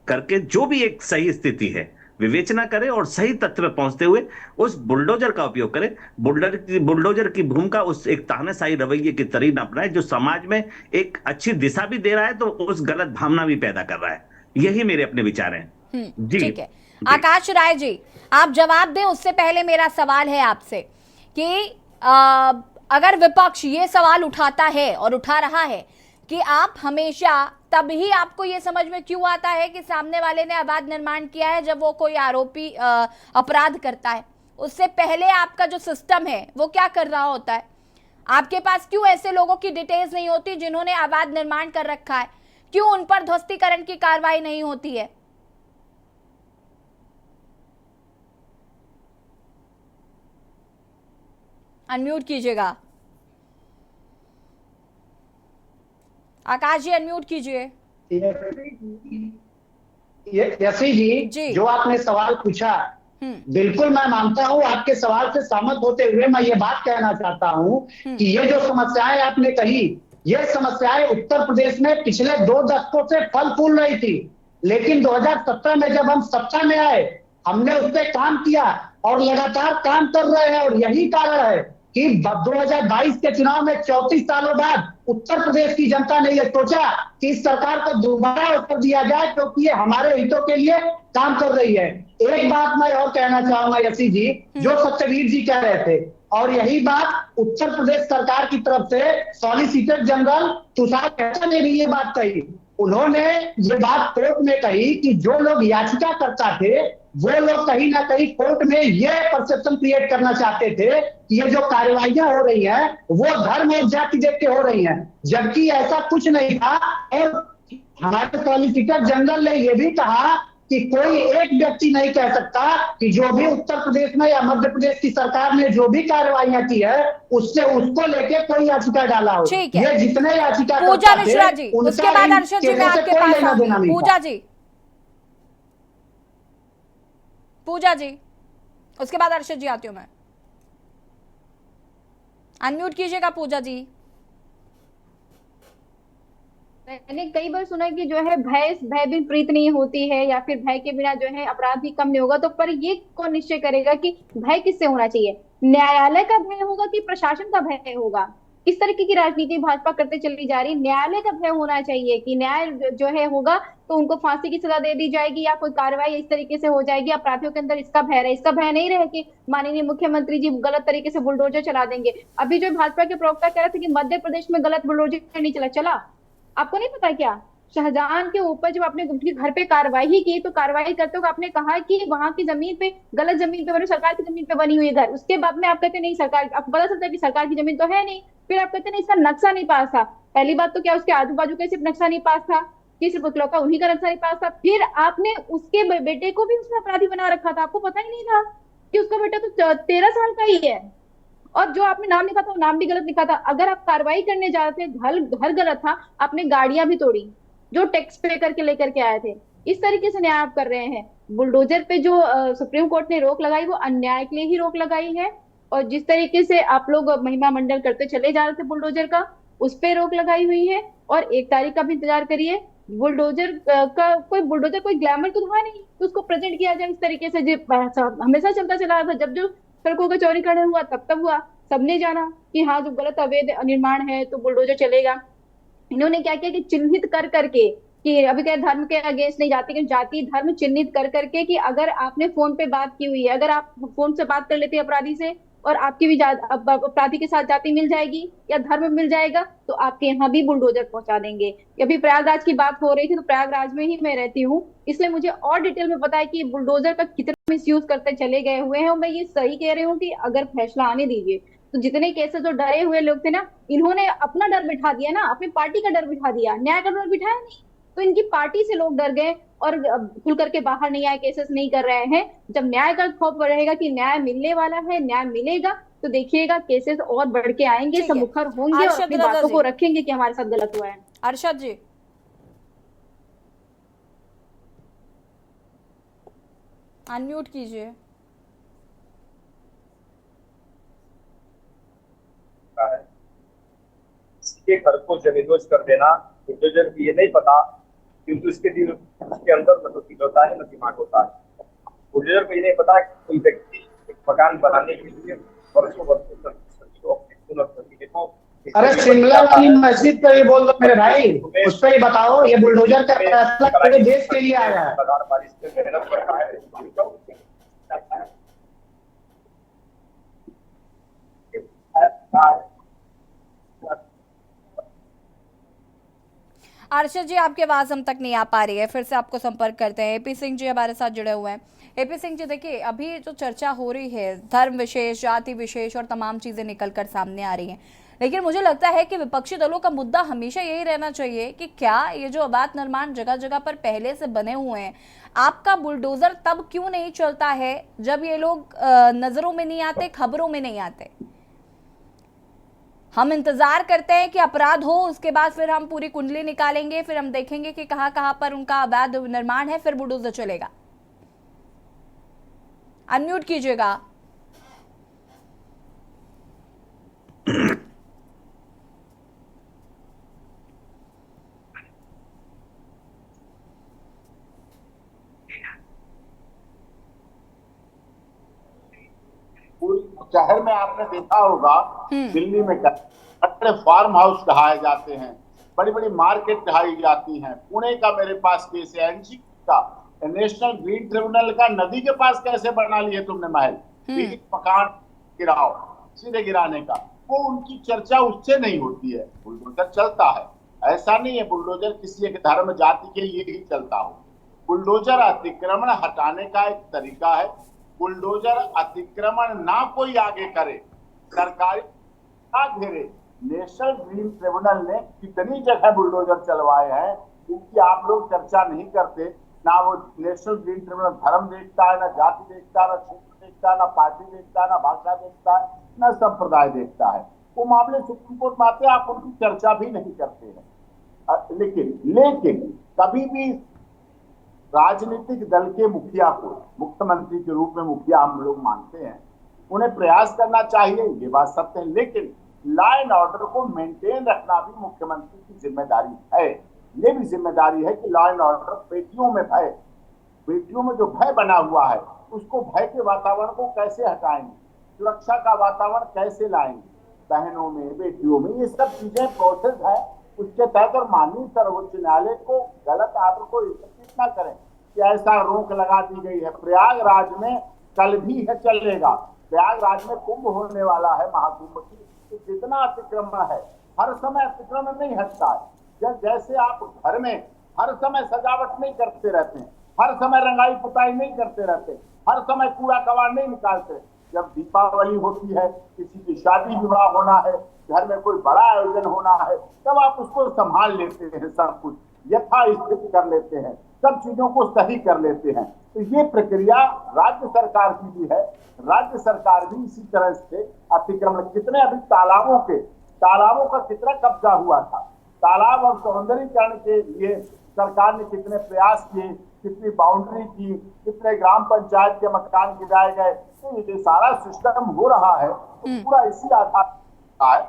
करके जो भी एक सही स्थिति है विवेचना करे और सही तथ्य पे पहुंचते हुए उस बुलडोजर का उपयोग करे। बुलडोजर की भूमिका उस एक तानाशाही रवैये की तरह न अपनाए जो समाज में एक अच्छी दिशा भी दे रहा है तो उस गलत भावना भी पैदा कर रहा है। यही मेरे अपने विचार हैं। जी ठीक है, आकाश राय जी आप जवाब दें, उससे पहले मेरा सवाल है आपसे कि अगर विपक्ष ये सवाल उठाता है और उठा रहा है कि आप हमेशा, तभी आपको ये समझ में क्यों आता है कि सामने वाले ने अवैध निर्माण किया है जब वो कोई आरोपी अपराध करता है, उससे पहले आपका जो सिस्टम है वो क्या कर रहा होता है? आपके पास क्यों ऐसे लोगों की डिटेल्स नहीं होती जिन्होंने अवैध निर्माण कर रखा है? क्यों उन पर ध्वस्तीकरण की कार्रवाई नहीं होती है? अनम्यूट कीजिएगा, आकाश जी अनम्यूट कीजिए। यसी जी, जो आपने सवाल पूछा, बिल्कुल मैं मानता हूं, आपके सवाल से सहमत होते हुए मैं ये बात कहना चाहता हूं कि ये जो समस्याएं आपने कही, ये समस्याएं उत्तर प्रदेश में पिछले 2 दशकों से फल फूल रही थी, लेकिन 2017 में जब हम सत्ता में आए, हमने उस पर काम किया और लगातार काम कर रहे हैं। और यही कारण है कि 2022 के चुनाव में 34 सालों बाद उत्तर प्रदेश की जनता ने यह सोचा कि इस सरकार को दोबारा अवसर दिया जाए, क्योंकि ये हमारे हितों के लिए काम कर रही है। एक बात मैं और कहना चाहूंगा यसी जी, जो सत्यवीर जी कह रहे थे, और यही बात उत्तर प्रदेश सरकार की तरफ से सॉलिसिटर जनरल तुषार मेहता ने भी ये बात कही। उन्होंने ये बात कोर्ट में कही कि जो लोग याचिका करता थे, वो लोग कहीं ना कहीं कोर्ट में ये परसेप्शन क्रिएट करना चाहते थे कि ये जो कार्रवाइयां हो रही हैं वो धर्म और जाति देख के हो रही हैं, जबकि ऐसा कुछ नहीं था। और हमारे सॉलिसिटर जनरल ने यह भी कहा कि कोई एक व्यक्ति नहीं कह सकता कि जो भी उत्तर प्रदेश में या मध्य प्रदेश की सरकार ने जो भी कार्रवाइयां की है उससे उसको लेके कोई याचिका डाला हो। ये जितने याचिका पूजा मिश्रा जी, उसके बाद अर्शद जी मैं आपके पास आऊंगी। पूजा जी, उसके बाद अर्शद जी आती हूं मैं। अनम्यूट कीजिएगा पूजा जी। मैंने कई बार सुना कि जो है भय बिन प्रीत नहीं होती है, या फिर भय के बिना जो है अपराध भी कम नहीं होगा। तो पर ये कौन निश्चय करेगा कि भय किससे होना चाहिए? न्यायालय का भय होगा कि प्रशासन का भय होगा? इस तरीके की राजनीति भाजपा करते चली जा रही। न्यायालय का भय होना चाहिए कि न्याय जो है होगा तो उनको फांसी की सजा दे दी जाएगी या कोई कार्रवाई इस तरीके से हो जाएगी। अपराधियों के अंदर इसका भय रहे। इसका भय नहीं रहे कि माननीय मुख्यमंत्री जी गलत तरीके से बुलडोजर चला देंगे। अभी जो भाजपा के प्रवक्ता कह रहे थे कि मध्य प्रदेश में गलत बुलडोजर नहीं चला, आपको नहीं पता क्या? शाहजहां के ऊपर जब आपने उनके घर पे कार्रवाई की तो कार्रवाई करते हुए आपने कहा कि वहां की जमीन पे, गलत जमीन पे बनी, सरकार की जमीन पे बनी हुई है घर। उसके बाद में आप कहते नहीं सरकार, आपको पता चलता है कि सरकार की जमीन तो है नहीं। फिर आप कहते नहीं इसका नक्शा नहीं पास था। पहली बात तो क्या उसके आजू बाजू का सिर्फ नक्शा नहीं पास था कि सिर्फ इकलौता उन्हीं का नक्शा नहीं पास था। फिर आपने उसके बेटे को भी उसने अपराधी बना रखा था। आपको पता ही नहीं था कि उसका बेटा तो 13 साल का ही है, और जो आपने नाम लिखा था वो नाम भी गलत लिखा था। अगर आप कार्रवाई करने जा रहे थे, घर गलत था, आपने गाड़ियां भी तोड़ी जो टैक्स पे करके लेकर के आए थे। इस तरीके से न्याय आप कर रहे हैं। बुलडोजर पे जो सुप्रीम कोर्ट ने रोक लगाई वो अन्याय के लिए ही रोक लगाई है, और जिस तरीके से आप लोग महिमा मंडल करते चले जा रहे थे बुलडोजर का, उस पे रोक लगाई हुई है। और 1 तारीख का भी इंतजार करिए। बुलडोजर कोई ग्लैमर तो था नहीं तो उसको प्रेजेंट किया जाए इस तरीके से। हमेशा चलता चला रहा था। जब जो सड़कों का चौड़ीकरण हुआ तब हुआ, सबने जाना कि हाँ जो गलत अवैध निर्माण है तो बुलडोजर चलेगा। इन्होंने क्या किया कि चिन्हित कर करके, कि अभी क्या धर्म के अगेंस्ट नहीं जाती, जाति धर्म चिन्हित कर करके कि अगर आपने फोन पे बात की हुई है, अगर आप फोन से बात कर लेते हैं अपराधी से और आपकी भी अपराधी के साथ जाति मिल जाएगी या धर्म मिल जाएगा तो आपके यहाँ भी बुलडोजर पहुंचा देंगे। अभी प्रयागराज की बात हो रही थी तो प्रयागराज में ही मैं रहती हूँ, इसलिए मुझे और डिटेल में पता है कि बुलडोजर का कितना मिसयूज करते चले गए हुए हैं। और मैं ये सही कह रही हूँ कि अगर फैसला आने दीजिए तो जितने केसेस जो डरे हुए लोग थे ना, इन्होंने अपना डर बिठा दिया ना, अपनी पार्टी का डर बिठा दिया, न्याय का डर बिठाया नहीं। तो इनकी पार्टी से लोग डर गए और खुल करके बाहर नहीं आए, केसेस नहीं कर रहे हैं। जब न्याय का खौफ रहेगा कि न्याय मिलने वाला है, न्याय मिलेगा, तो देखिएगा केसेस और बढ़ के आएंगे, सब मुखर होंगे और अपनी बातों को रखेंगे कि हमारे साथ गलत हुआ है। अर्शद जी अनम्यूट कीजिए। इसके घर को जमींदोज कर देना, बुलडोजर को ये नहीं पता क्योंकि उसके दिल उसके अंदर न दिल होता है न दिमाग होता है। बुलडोजर को ये नहीं पता कि कोई व्यक्ति एक मकान बनाने के लिए अरे शिमला वाली मस्जिद पे ही बोल दो मेरे भाई, उस पर ही बताओ। ये बुलडोजर का फैसला पूरे देश के लिए आया है। अर्षद जी, आपकी आवाज हम तक नहीं आ पा रही है, फिर से आपको संपर्क करते हैं। एपी सिंह जी हमारे साथ जुड़े हुए हैं। एपी सिंह जी, देखिए अभी जो चर्चा हो रही है, धर्म विशेष, जाति विशेष और तमाम चीजें निकलकर सामने आ रही हैं, लेकिन मुझे लगता है कि विपक्षी दलों का मुद्दा हमेशा यही रहना चाहिए कि क्या ये जो अवैध निर्माण जगह जगह पर पहले से बने हुए हैं, आपका बुलडोजर तब क्यों नहीं चलता है जब ये लोग नजरों में नहीं आते, खबरों में नहीं आते? हम इंतजार करते हैं कि अपराध हो, उसके बाद फिर हम पूरी कुंडली निकालेंगे, फिर हम देखेंगे कि कहां कहां पर उनका अवैध निर्माण है, फिर बुलडोजर चलेगा। अनम्यूट कीजिएगा। शहर में आपने देखा होगा, दिल्ली में बड़े फार्म हाउस ढहाए जाते हैं, बड़ी बड़ी मार्केट ढहाई जाती हैं। पुणे का मेरे पास केस है, एनजी का, नेशनल ग्रीन ट्रिब्यूनल का, नदी के पास कैसे बना लिए तुमने महल, मकान गिराओ, सीधे गिराने का, वो उनकी चर्चा उससे नहीं होती है। बुलडोजर चलता है, ऐसा नहीं है बुलडोजर किसी एक धर्म जाति के लिए ही चलता हो। बुलडोजर अतिक्रमण हटाने का एक तरीका है। बुलडोजर अतिक्रमण ना कोई आगे करे, सरकारी ना घेरे। नेशनल ग्रीन ट्रिब्यूनल ने कितनी जगह बुलडोजर चलवाए हैं, इनकी आप लोग चर्चा नहीं करते। ना वो नेशनल ग्रीन ट्रिब्यूनल धर्म देखता है, ना जाति देखता है, ना क्षेत्र देखता है, ना पार्टी देखता है, ना भाषा देखता है, ना संप्रदाय देखता है। वो मामले सुप्रीम कोर्ट में आते हैं, आप उनकी चर्चा भी नहीं करते हैं। लेकिन कभी भी राजनीतिक दल के मुखिया को, मुख्यमंत्री के रूप में मुखिया हम लोग मानते हैं, उन्हें प्रयास करना चाहिए, ये बात सत्य है, लेकिन लॉ एंड ऑर्डर को मेंटेन रखना भी मुख्यमंत्री की जिम्मेदारी है। ये भी जिम्मेदारी है कि लॉ एंड ऑर्डर, बेटियों में भय, बेटियों में जो भय बना हुआ है, उसको भय के वातावरण को कैसे हटाएंगे, सुरक्षा का वातावरण कैसे लाएंगे बहनों में, बेटियों में, ये सब चीजें प्रोसेस है। उसके तहत और माननीय सर्वोच्च न्यायालय को गलत आर्डर को इंटरप्रेट ना करें कि ऐसा रोक लगा दी गई है। प्रयागराज में कल भी है, चलेगा। प्रयागराज में कुंभ होने वाला है, महाकुंभ की, तो जितना अतिक्रमण है, हर समय अतिक्रमण नहीं हटता है। जैसे आप घर में हर समय सजावट नहीं करते रहते हैं, हर समय रंगाई पुताई नहीं करते रहते, हर समय कूड़ा कबाड़ नहीं निकालते, जब दीपावली होती है, किसी की शादी विवाह होना है, घर में कोई बड़ा आयोजन होना है, तब आप उसको संभाल लेते हैं, सब कुछ यथास्थिति कर लेते हैं, सब चीजों को सही कर लेते हैं। तो ये प्रक्रिया राज्य सरकार की भी है। राज्य सरकार भी इसी तरह से अतिक्रमण, कितने अभी तालाबों का कितना कब्जा हुआ था, तालाब और सौंदर्यीकरण के लिए सरकार ने कितने प्रयास किए, कितनी बाउंड्री की, कितने ग्राम पंचायत के मकान गिराए गए। तो ये सारा सिस्टम हो रहा है, तो पूरा इसी आधार है।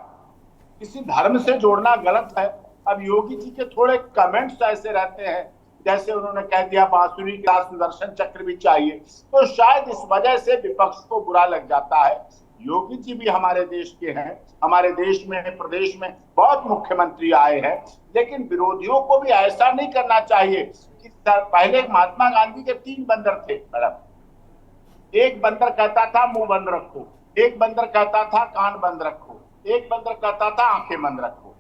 किसी धर्म से जोड़ना गलत है। अब योगी जी के थोड़े कमेंट्स ऐसे रहते हैं, जैसे उन्होंने कह दिया बांसुरी का सुदर्शन चक्र भी चाहिए, तो शायद इस वजह से विपक्ष को बुरा लग जाता है। योगी जी भी हमारे देश के हैं, हमारे देश में, प्रदेश में बहुत मुख्यमंत्री आए हैं, लेकिन विरोधियों को भी ऐसा नहीं करना चाहिए कि पहले महात्मा गांधी के 3 बंदर थे मैडम। एक बंदर कहता था मुंह बंद रखो, एक बंदर कहता था कान बंद रखो, एक बंदर कहता था आंखें बंद रखो।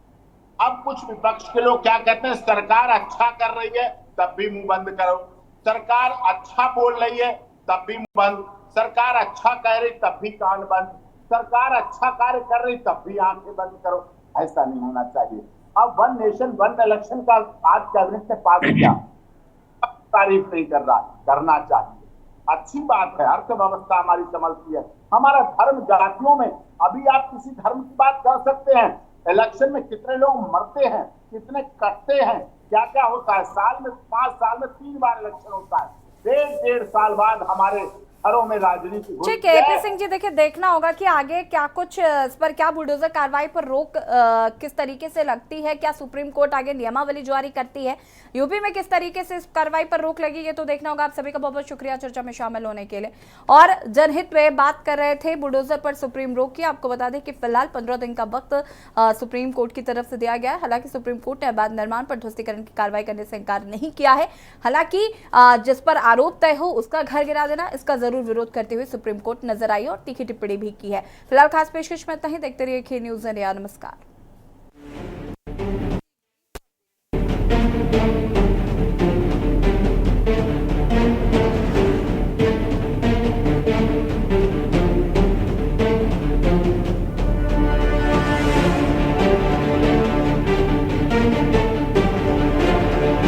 अब कुछ विपक्ष के लोग क्या कहते हैं, सरकार अच्छा कर रही है तब भी मुंह बंद करो, सरकार अच्छा बोल रही है तब भी मुंह बंद, सरकार अच्छा कह रही तब भी कान बंद, सरकार अच्छा कार्य कर रही तब भी आंखें बंद करो। ऐसा नहीं होना चाहिए। अब 1 नेशन 1 इलेक्शन का आज कैबिनेट ने पास किया, तारीफ नहीं कर रहा, करना चाहिए, अच्छी बात है। अर्थव्यवस्था हमारी संभलती है, हमारा धर्म जातियों में, अभी आप किसी धर्म की बात कर सकते हैं, इलेक्शन में कितने लोग मरते हैं, कितने कटते हैं, क्या क्या होता है। साल में 5 साल में 3 बार इलेक्शन होता है, 1.5 साल बाद हमारे घरों में राजनीति होती है। ठीक है एपी सिंह जी, देखिए देखना होगा कि आगे क्या कुछ इस पर, क्या बुलडोजर कार्रवाई पर रोक किस तरीके से लगती है, क्या सुप्रीम कोर्ट आगे नियमावली जारी करती है, यूपी में किस तरीके से इस कार्रवाई पर रोक लगेगी, ये तो देखना होगा। आप सभी का बहुत बहुत शुक्रिया चर्चा में शामिल होने के लिए। और जनहित में बात कर रहे थे बुलडोजर पर सुप्रीम रोक की। आपको बता दें कि फिलहाल 15 दिन का वक्त सुप्रीम कोर्ट की तरफ से दिया गया है। हालांकि सुप्रीम कोर्ट ने अवैध निर्माण पर ध्वस्तीकरण की कार्रवाई करने से इंकार नहीं किया है। हालांकि जिस पर आरोप तय हो उसका घर गिरा देना, इसका जरूर विरोध करते हुए सुप्रीम कोर्ट नजर आई और तीखी टिप्पणी भी की है। फिलहाल खास पेशकश में इतना ही। देखते रहिए के न्यूज़ इंडिया। नमस्कार।